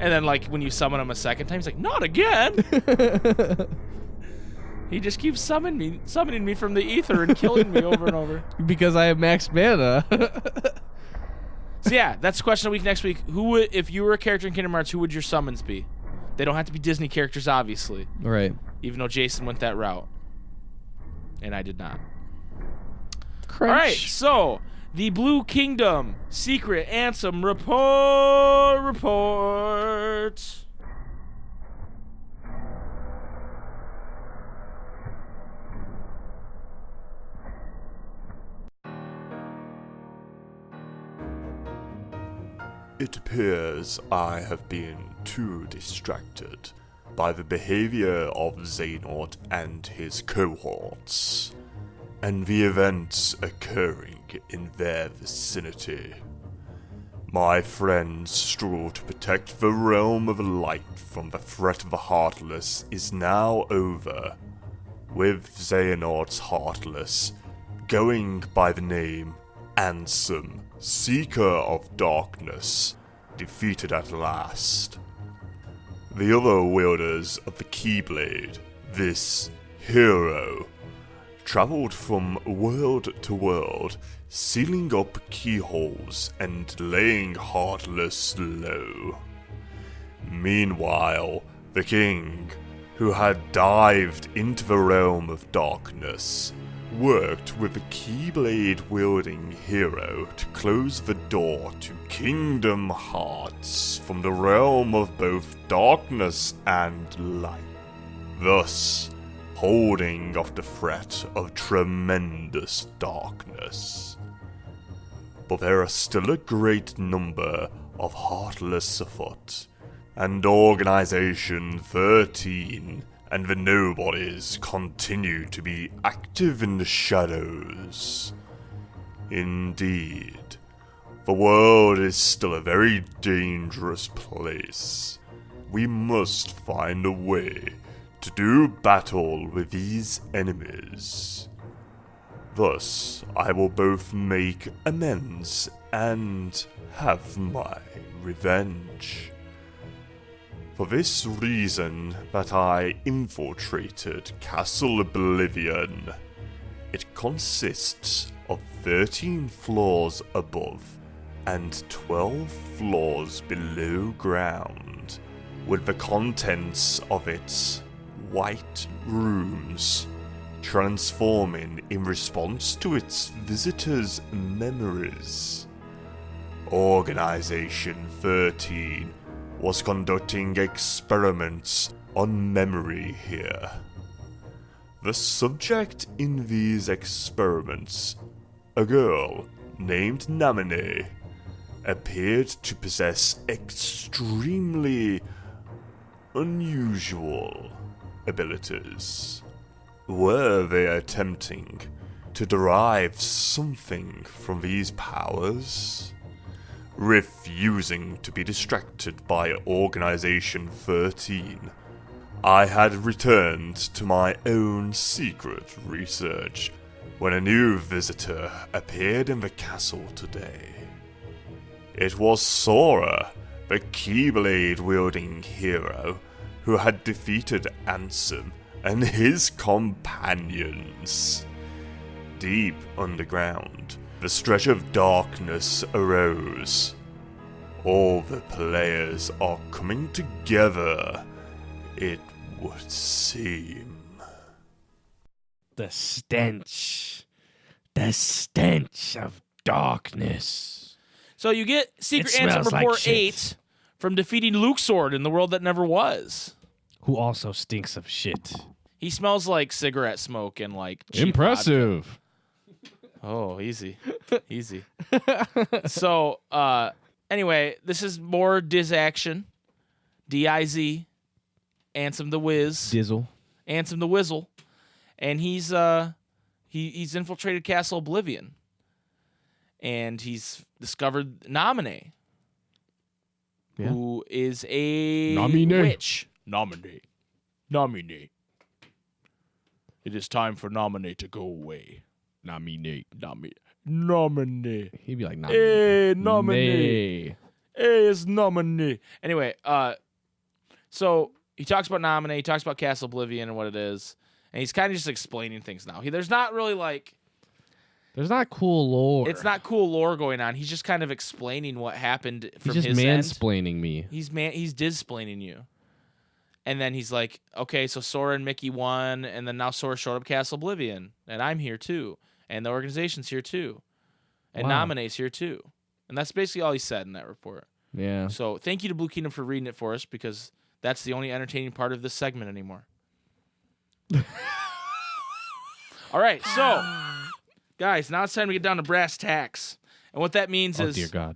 And then when you summon him a second time, he's like, not again. He just keeps summoning me from the ether and killing me over and over. Because I have max mana. So yeah, that's the question of the week next week. If you were a character in Kingdom Hearts, who would your summons be? They don't have to be Disney characters, obviously. Right. Even though Jason went that route. And I did not. Crunch. All right, so the Blue Kingdom Secret Ansem report. It appears I have been too distracted by the behavior of Xehanort and his cohorts, and the events occurring in their vicinity. My friend's struggle to protect the realm of light from the threat of the Heartless is now over, with Xehanort's Heartless going by the name Ansem, Seeker of Darkness, defeated at last. The other wielders of the Keyblade, this hero, travelled from world to world, sealing up keyholes and laying Heartless low. Meanwhile, the king, who had dived into the realm of darkness, worked with the Keyblade-wielding hero to close the door to Kingdom Hearts from the realm of both darkness and light, thus holding off the threat of tremendous darkness. But there are still a great number of Heartless afoot, and Organization 13 and the Nobodies continue to be active in the shadows. Indeed, the world is still a very dangerous place. We must find a way to do battle with these enemies. Thus, I will both make amends and have my revenge. For this reason that I infiltrated Castle Oblivion. It consists of 13 floors above and 12 floors below ground, with the contents of its white rooms transforming in response to its visitors' memories. Organization 13 was conducting experiments on memory here. The subject in these experiments, a girl named Namine, appeared to possess extremely unusual abilities. Were they attempting to derive something from these powers? Refusing to be distracted by Organization 13, I had returned to my own secret research when a new visitor appeared in the castle today. It was Sora, the Keyblade-wielding hero who had defeated Ansem and his companions. Deep underground, the stretch of darkness arose. All the players are coming together, it would seem. The stench. The stench of darkness. So you get Secret It Ansem smells like Report shit. 8 from defeating Luxord in the world that never was. Who also stinks of shit. He smells like cigarette smoke and like cheap Impressive. Oh, easy. Easy. So, anyway, this is more Diz action. D-I-Z. Ansem the Wiz. Dizzle. Ansem the Wizzle. And he's infiltrated Castle Oblivion. And he's discovered Namine. Yeah. Who is a Namine. witch. Namine. Namine. It is time for Namine to go away. Nominate. Nominee. He'd be like, Hey, nominate. nominee. Hey, it's nominee. Anyway, so he talks about Nominee, he talks about Castle Oblivion and what it is, and he's kind of just explaining things now. There's not really like... There's not cool lore. It's not cool lore going on. He's just kind of explaining what happened from He's just his end. mansplaining me. He's displaining you. And then he's like, okay, so Sora and Mickey won, and then now Sora showed up Castle Oblivion, and I'm here too, and the organization's here too, and Wow. Nominee's here too. And that's basically all he said in that report. Yeah. So thank you to Blue Kingdom for reading it for us, because that's the only entertaining part of this segment anymore. All right, so, guys, now it's time to get down to brass tacks. And what that means Oh, is dear God.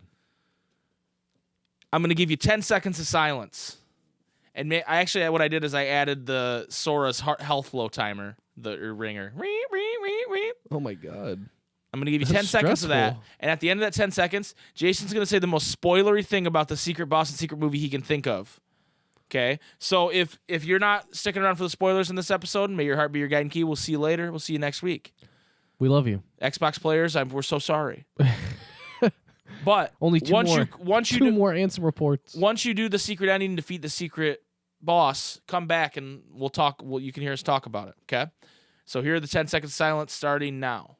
I'm going to give you 10 seconds of silence. And what I did is I added the Sora's health flow timer, the ringer. Oh my god. I'm going to give you 10 That's seconds of that. stressful. And at the end of that 10 seconds, Jason's going to say the most spoilery thing about the secret boss and secret movie he can think of. Okay? So if you're not sticking around for the spoilers in this episode, may your heart be your guiding key. We'll see you later. We'll see you next week. We love you. Xbox players, we're so sorry. But Only two more Ansem reports. Once you do the secret ending and defeat the secret boss, come back and we'll talk. You can hear us talk about it. Okay? So here are the 10 seconds of silence starting now.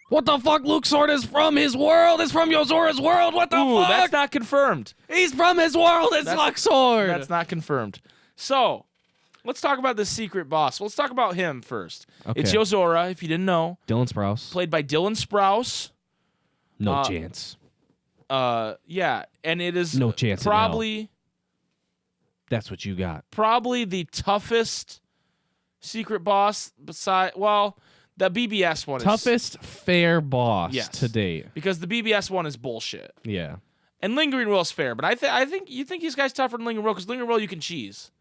What the fuck? Luke Sword is from his world. It's from Yozora's world. What the Ooh, fuck? that's not confirmed. He's from his world. It's Luxord. That's not confirmed. So, let's talk about this secret boss. Let's talk about him first. Okay. It's Yozora, if you didn't know, Dylan Sprouse. played by Dylan Sprouse. No chance. Yeah, and it is No chance in probably That's what you got. probably the toughest secret boss beside the BBS one Toughest fair boss Yes. to date. because the BBS one is bullshit. Yeah. And Lingering Will's fair, but I think you think these guys tougher than Lingering Will because Lingering Will you can cheese.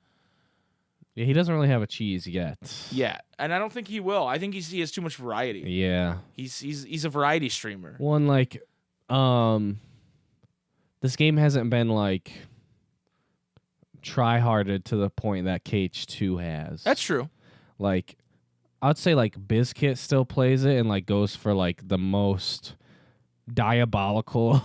Yeah, he doesn't really have a cheese yet. Yeah, and I don't think he will. I think he has too much variety. Yeah. He's a variety streamer. One like this game hasn't been like try-harded to the point that KH2 has. That's true. Like I'd say like Bizkit still plays it and like goes for like the most diabolical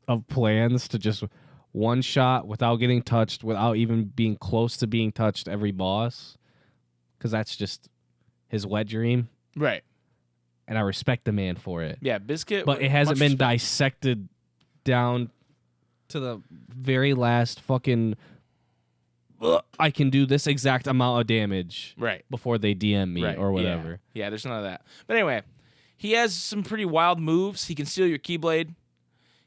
of plans to just one shot without getting touched, without even being close to being touched every boss, because that's just his wet dream, Right. and I respect the man for it. Yeah, Biscuit. But it hasn't much been respect. dissected down to the very last fucking. I can do this exact amount of damage Right. before they DM me Right. or whatever. Yeah, there's none of that. But anyway, he has some pretty wild moves. He can steal your Keyblade.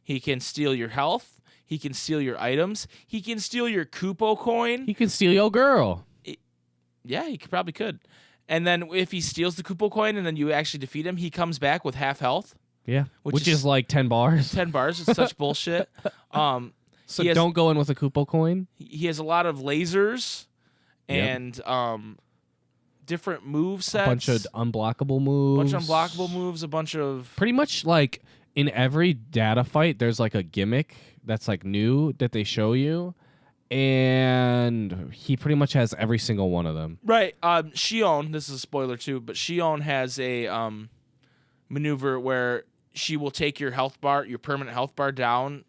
He can steal your health. He can steal your items. He can steal your Kupo coin. He can steal your girl. Yeah, he probably could. And then if he steals the Kupo coin and then you actually defeat him, he comes back with half health. Yeah, Which which is is like 10 bars. 10 bars. It's such bullshit. So he has- don't go in with a Kupo coin. He has a lot of lasers Yep. and different move sets. A bunch of unblockable moves. bunch of unblockable moves. A bunch of Pretty much like in every data fight, there's like a gimmick that's like new that they show you. And he pretty much has every single one of them. right. Shion. This is a spoiler too, but Shion has a maneuver where she will take your health bar, your permanent health bar, down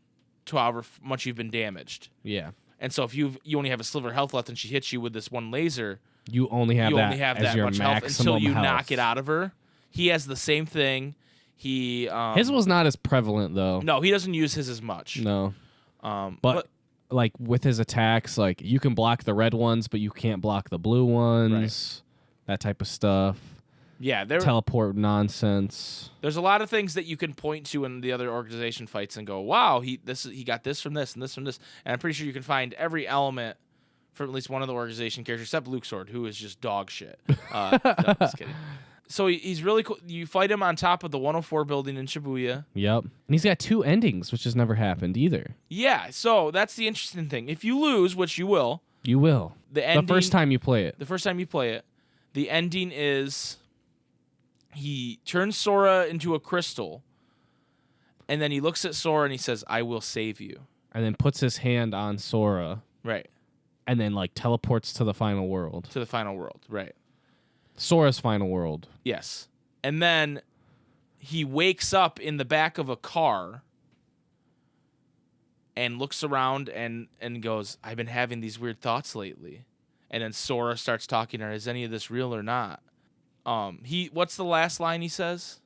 to however much you've been damaged. Yeah. And so if you only have a sliver of health left and she hits you with this one laser, You only have you that only have as that your much health maximum until you health. knock it out of her. He has the same thing. He His was not as prevalent though. no, he doesn't use his as much. No. But But like with his attacks, like you can block the red ones, but you can't block the blue ones. That type of stuff. yeah, Teleport nonsense. there's a lot of things that you can point to in the other organization fights and go, wow, he got this from this and this from this. And I'm pretty sure you can find every element from at least one of the organization characters, except Luke Sword, who is just dog shit. No, just kidding. So he's really cool. You fight him on top of the 104 building in Shibuya. Yep. And he's got 2 endings, which has never happened either. Yeah, so that's the interesting thing. If you lose, which you will, You will. the ending, The first time you play it. the first time you play it, the ending is he turns Sora into a crystal, and then he looks at Sora and he says, "I will save you." And then puts his hand on Sora Right. and then like teleports to the final world. To the final world. Right. Sora's final world. Yes. And then he wakes up in the back of a car and looks around and goes, "I've been having these weird thoughts lately." And then Sora starts talking to her, "Is any of this real or not?" What's the last line he says?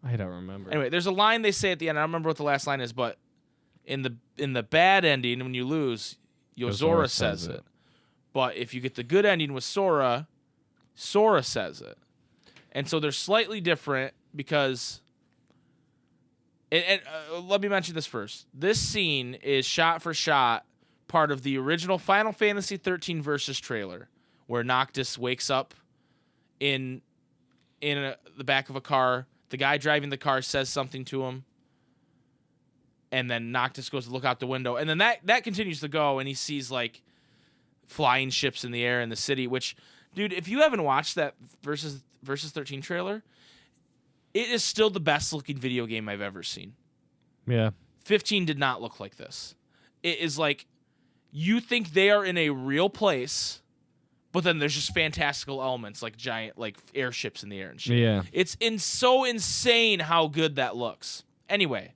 I don't remember. Anyway, there's a line they say at the end. I don't remember what the last line is, but in the bad ending, when you lose, Yozora says it. But if you get the good ending with Sora, Sora says it. And so they're slightly different because And let me mention this first. This scene is shot for shot part of the original Final Fantasy 13 Versus trailer, where Noctis wakes up in the back of a car. The guy driving the car says something to him, and then Noctis goes to look out the window, and then that continues to go, and he sees like flying ships in the air in the city. Which, dude, if you haven't watched that Versus 13 trailer, it is still the best looking video game I've ever seen. Yeah. 15 did not look like this. It is like you think they are in a real place, but then there's just fantastical elements like giant like airships in the air and shit. Yeah. It's so insane how good that looks. Anyway,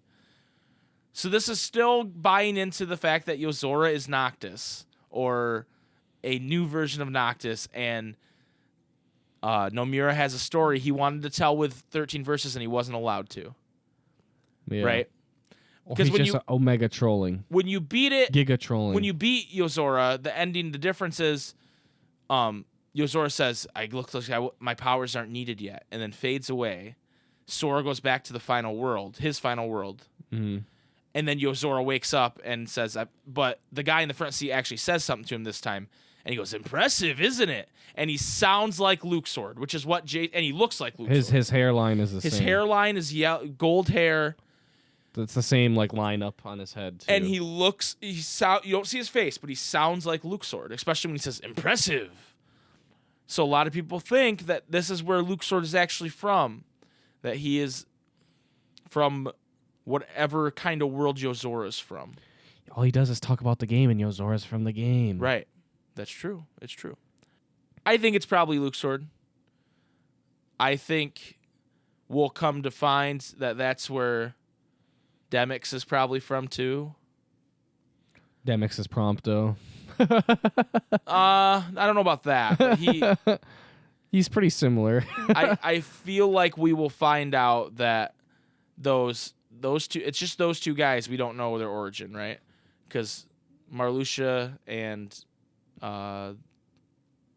so this is still buying into the fact that Yozora is Noctis, or a new version of Noctis, and Nomura has a story he wanted to tell with 13 Verses and he wasn't allowed to. Yeah. Right? Because he's just Omega trolling. When you beat it, Giga trolling. when you beat Yozora, the ending, the difference is Yozora says, I look like my powers aren't needed yet, and then fades away. Sora goes back to the final world, his final world. Mm-hmm. And then Yozora wakes up and says, but the guy in the front seat actually says something to him this time. And he goes, impressive, isn't it? And he sounds like Luke Sword, which is what and he looks like Luke Sword. His hairline is the same. His hairline is gold hair. It's the same like lineup on his head too. And you don't see his face, but he sounds like Luke Sword, especially when he says impressive. So a lot of people think that this is where Luke Sword is actually from, that he is from whatever kind of world Yozora is from. All he does is talk about the game, and Yozora's from the game. Right. That's true. It's true. I think it's probably Luke Sword. I think we'll come to find that that's where Demix is probably from too. Demix is Prompto. I don't know about that. But he's pretty similar. I feel like we will find out that those two. It's just those two guys. We don't know their origin, right? Because Marluxia and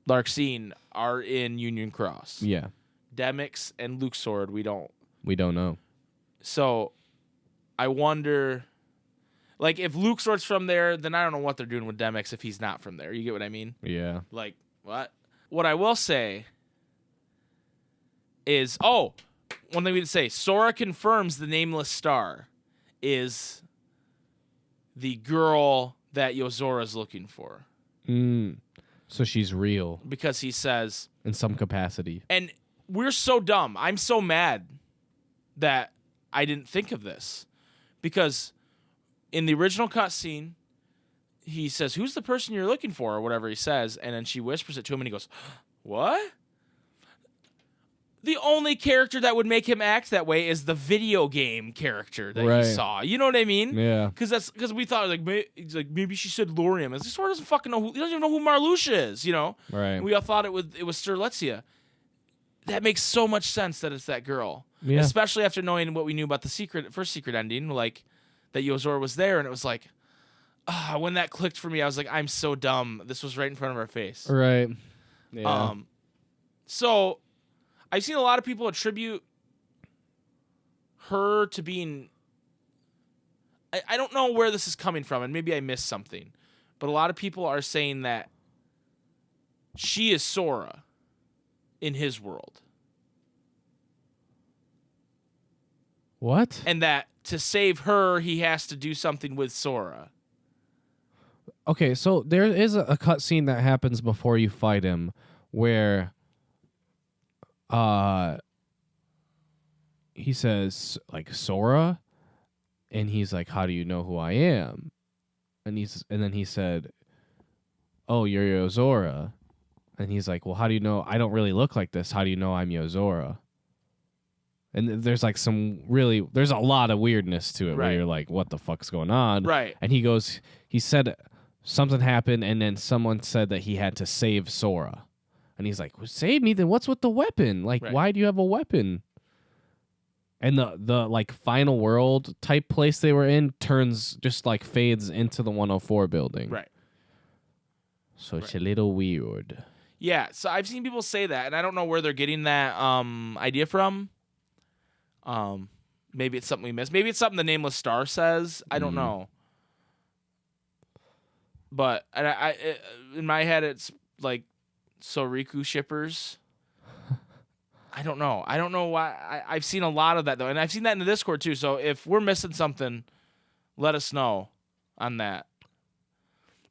Larxene are in Union Cross. Yeah. Demix and Luke Sword, we don't know. So I wonder, like, if Luke Sword's from there, then I don't know what they're doing with Demix if he's not from there. You get what I mean? Yeah. Like, what? What I will say is, one thing we didn't say, Sora confirms the Nameless Star is the girl that Yozora's looking for. So she's real. Because he says... in some capacity. And we're so dumb. I'm so mad that I didn't think of this. Because in the original cutscene, he says, who's the person you're looking for? Or whatever he says. And then she whispers it to him and he goes, what? The only character that would make him act that way is the video game character that he saw. You know what I mean? Yeah. Because we thought maybe she said Lorium. This sort of doesn't fucking know he doesn't even know who Marluxia is. You know? Right. And we all thought it was Sterletzia. That makes so much sense that it's that girl. Yeah. Especially after knowing what we knew about the first secret ending, like that Yozora was there, and it was like, when that clicked for me, I was like, I'm so dumb. This was right in front of our face. Right. Yeah. So I've seen a lot of people attribute her to being... I don't know where this is coming from, and maybe I missed something. But a lot of people are saying that she is Sora in his world. What? And that to save her, he has to do something with Sora. Okay, so there is a cutscene that happens before you fight him where... he says like Sora, and he's like, how do you know who I am? And then he said, oh, you're Yozora. And he's like, well, how do you know? I don't really look like this. How do you know I'm Yozora? And there's like there's a lot of weirdness to it where you're like, what the fuck's going on? Right. And he said something happened, and then someone said that he had to save Sora. And he's like, well, save me, then what's with the weapon? Like, why do you have a weapon? And the like final world type place they were in just like fades into the 104 building. Right. So it's a little weird. Yeah, so I've seen people say that, and I don't know where they're getting that idea from. maybe it's something we missed. Maybe it's something the Nameless Star says. I don't know. But in my head, it's like Soriku shippers. I don't know. I don't know why. I've seen a lot of that, though. And I've seen that in the Discord, too. So if we're missing something, let us know on that.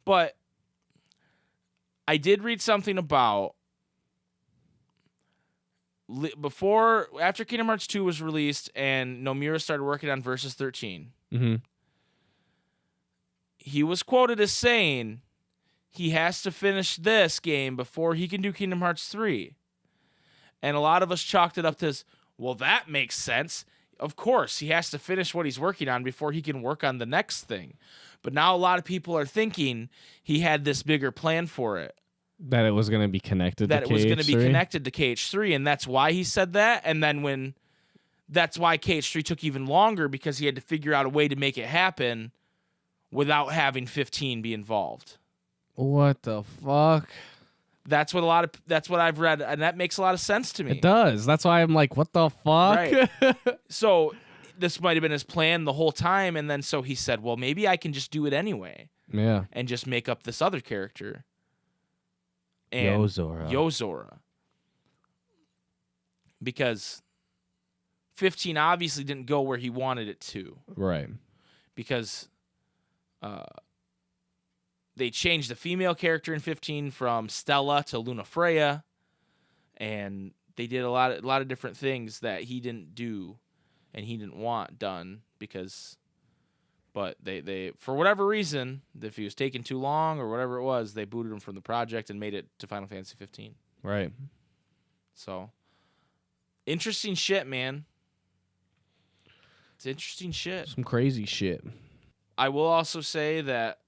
But I did read something about after Kingdom Hearts 2 was released and Nomura started working on Versus 13. Mm-hmm. He was quoted as saying he has to finish this game before he can do Kingdom Hearts 3. And a lot of us chalked it up to this, well, that makes sense. Of course, he has to finish what he's working on before he can work on the next thing. But now a lot of people are thinking he had this bigger plan for it. That it was going to be connected that to it was going to be KH3? connected to KH3, and that's why he said that. And then that's why KH3 took even longer, because he had to figure out a way to make it happen without having 15 be involved. What the fuck? That's what I've read, and that makes a lot of sense to me. It does. That's why I'm like, what the fuck? Right. So this might have been his plan the whole time, and then so he said, well, maybe I can just do it anyway. Yeah. And just make up this other character. And Yozora. Because 15 obviously didn't go where he wanted it to. Right. Because they changed the female character in 15 from Stella to Luna Freya, and they did a lot of different things that he didn't do and he didn't want done but they for whatever reason, if he was taking too long or whatever it was, they booted him from the project and made it to Final Fantasy 15. Right. So, interesting shit, man. It's interesting shit. Some crazy shit. I will also say that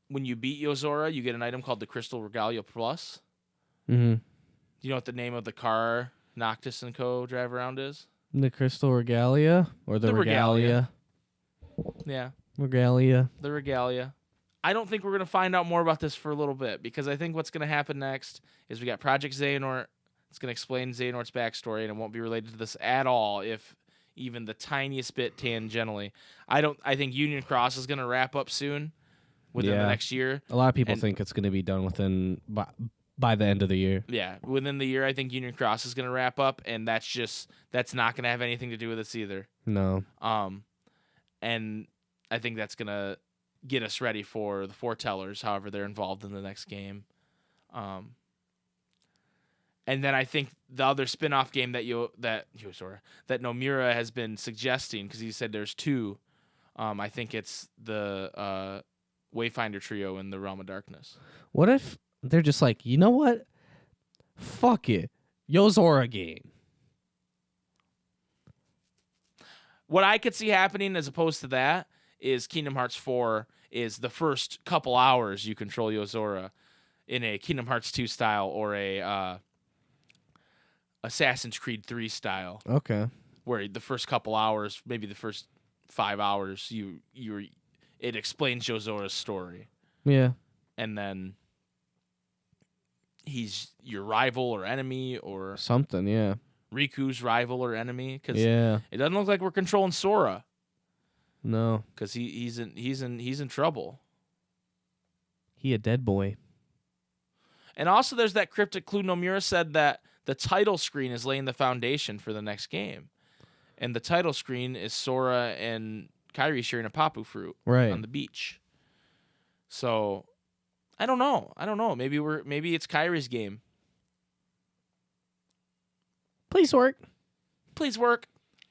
when you beat Yozora, you get an item called the Crystal Regalia Plus. Mm-hmm. Do you know what the name of the car Noctis and Co. drive around is? The Crystal Regalia? Or the Regalia? Yeah. Regalia. The Regalia. I don't think we're going to find out more about this for a little bit, because I think what's going to happen next is we got Project Xehanort. It's going to explain Xehanort's backstory, and it won't be related to this at all, if even the tiniest bit tangentially. I think Union Cross is going to wrap up soon, within the next year. A lot of people think it's going to be done by the end of the year. Yeah, within the year, I think Union Cross is going to wrap up, and that's not going to have anything to do with this either. No. And I think that's going to get us ready for the Foretellers, however they're involved in the next game. And then I think the other spin-off game that Nomura has been suggesting, because he said there's two, I think it's the Wayfinder Trio in the Realm of Darkness. What if they're just like, you know what? Fuck it. Yozora game. What I could see happening as opposed to that is Kingdom Hearts 4 is the first couple hours you control Yozora in a Kingdom Hearts 2 style or a Assassin's Creed 3 style. Okay. Where the first couple hours, maybe the first 5 hours, it explains Yozora's story. Yeah. And then he's your rival or enemy, or something, yeah. Riku's rival or enemy, because it doesn't look like we're controlling Sora. No, because he's in trouble. He a dead boy. And also, there's that cryptic clue. Nomura said that the title screen is laying the foundation for the next game, and the title screen is Sora and Kairi sharing a papu fruit on the beach. So, I don't know. Maybe it's Kairi's game. Please work.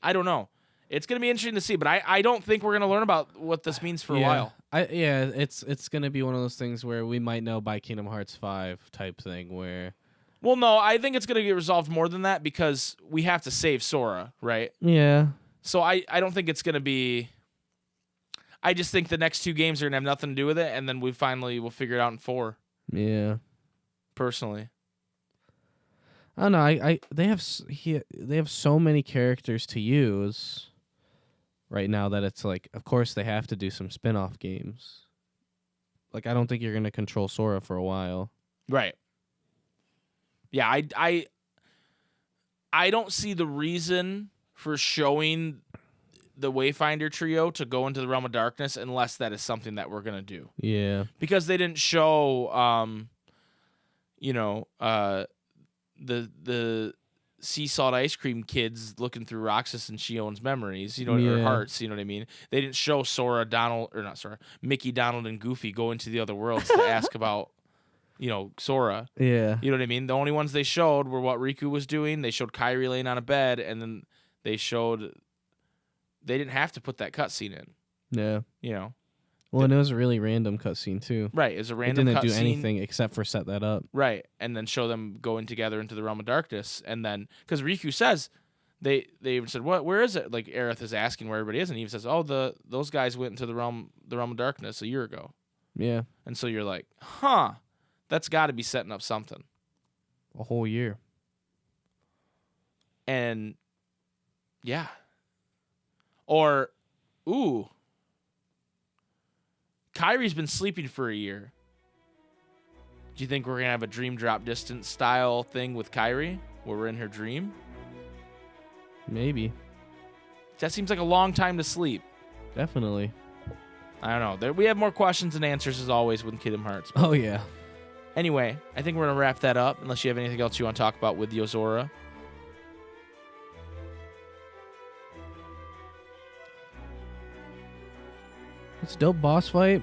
I don't know. It's going to be interesting to see, but I don't think we're going to learn about what this means for a while. It's going to be one of those things where we might know by Kingdom Hearts 5 type thing where... Well, no, I think it's going to get resolved more than that, because we have to save Sora, right? Yeah. So I don't think it's going to be... I just think the next two games are going to have nothing to do with it, and then we'll figure it out in 4. Yeah. Personally. I don't know. They have so many characters to use right now that it's like, of course they have to do some spin-off games. Like, I don't think you're going to control Sora for a while. Right. Yeah, I don't see the reason for showing the Wayfinder trio to go into the realm of darkness unless that is something that we're gonna do. Yeah. Because they didn't show the sea salt ice cream kids looking through Roxas and Shion's memories, or Yeah. hearts, you know what I mean? They didn't show Mickey, Donald, and Goofy go into the other worlds to ask about, Sora. Yeah. You know what I mean? The only ones they showed were what Riku was doing. They showed Kairi laying on a bed, and then they didn't have to put that cutscene in, Yeah. Well, and it was a really random cutscene too. Right, it's a random It didn't do cutscene. anything except for set that up. Right, and then show them going together into the realm of darkness, and then because Riku says they even said, "What? Where is it?" Like Aerith is asking where everybody is, and he even says, "Oh, those guys went into the realm of darkness a year ago." Yeah. And so you're like, "Huh, that's got to be setting up something." A whole year. And yeah, or ooh, Kyrie's been sleeping for a year. Do you think we're gonna have a dream drop distance style thing with Kyrie, where we're in her dream? Maybe. That seems like a long time to sleep. Definitely. I don't know. We have more questions and answers as always with Kingdom Hearts. But Oh yeah. anyway, I think we're gonna wrap that up. Unless you have anything else you want to talk about with Yozora. It's a dope boss fight.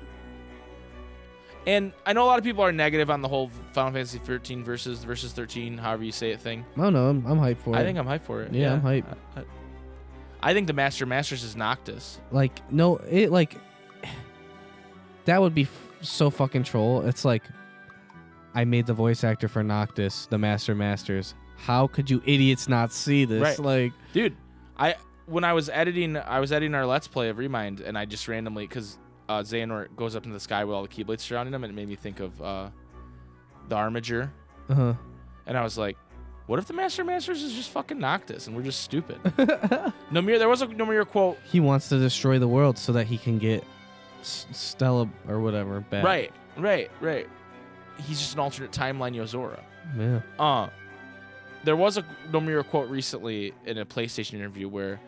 And I know a lot of people are negative on the whole Final Fantasy 13 versus 13, however you say it thing. I don't know. I'm hyped for it. I think I'm hyped for it. Yeah, I'm hyped. I think the Masters is Noctis. That would be so fucking troll. It's like, I made the voice actor for Noctis, the Masters. How could you idiots not see this? Right. Like, Dude, when I was editing our Let's Play of Remind, and I just randomly, because Xehanort goes up into the sky with all the Keyblades surrounding him, and it made me think of the Armiger. uh-huh. And I was like, what if the Masters is just fucking Noctis, and we're just stupid? There was a Nomura quote. He wants to destroy the world so that he can get Stella or whatever back. Right. He's just an alternate timeline Yozora. Yeah. There was a Nomura quote recently in a PlayStation interview where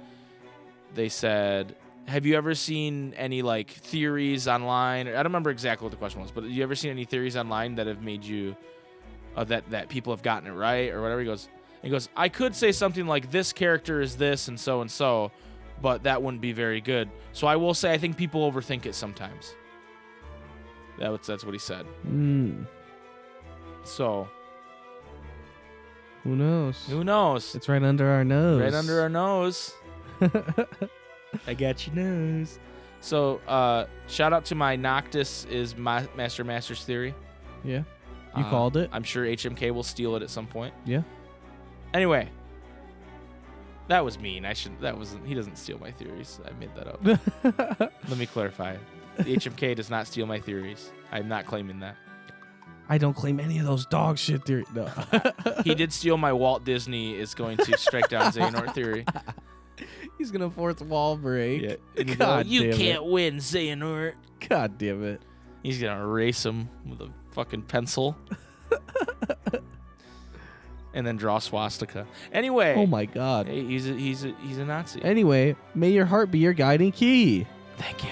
they said, have you ever seen any theories online? I don't remember exactly what the question was, but have you ever seen any theories online that have made you that people have gotten it right or whatever? He goes, I could say something like this character is this and so, but that wouldn't be very good. So I will say I think people overthink it sometimes. That's what he said. So Who knows? who knows? It's right under our nose. Right under our nose. I got your nose. So, shout out to my Noctis is my Masters theory. Yeah. You called it. I'm sure HMK will steal it at some point. Yeah. Anyway, that was mean. He doesn't steal my theories. I made that up. Let me clarify. The HMK does not steal my theories. I'm not claiming that. I don't claim any of those dog shit theory. No. He did steal my Walt Disney is going to strike down Xehanort theory. He's gonna force wall break. Yeah. And he'll God go, you damn can't win, Xehanort. God damn it. He's gonna erase him with a fucking pencil. And then draw swastika. Anyway. Oh my God. Hey, he's a Nazi. Anyway, may your heart be your guiding key. Thank you.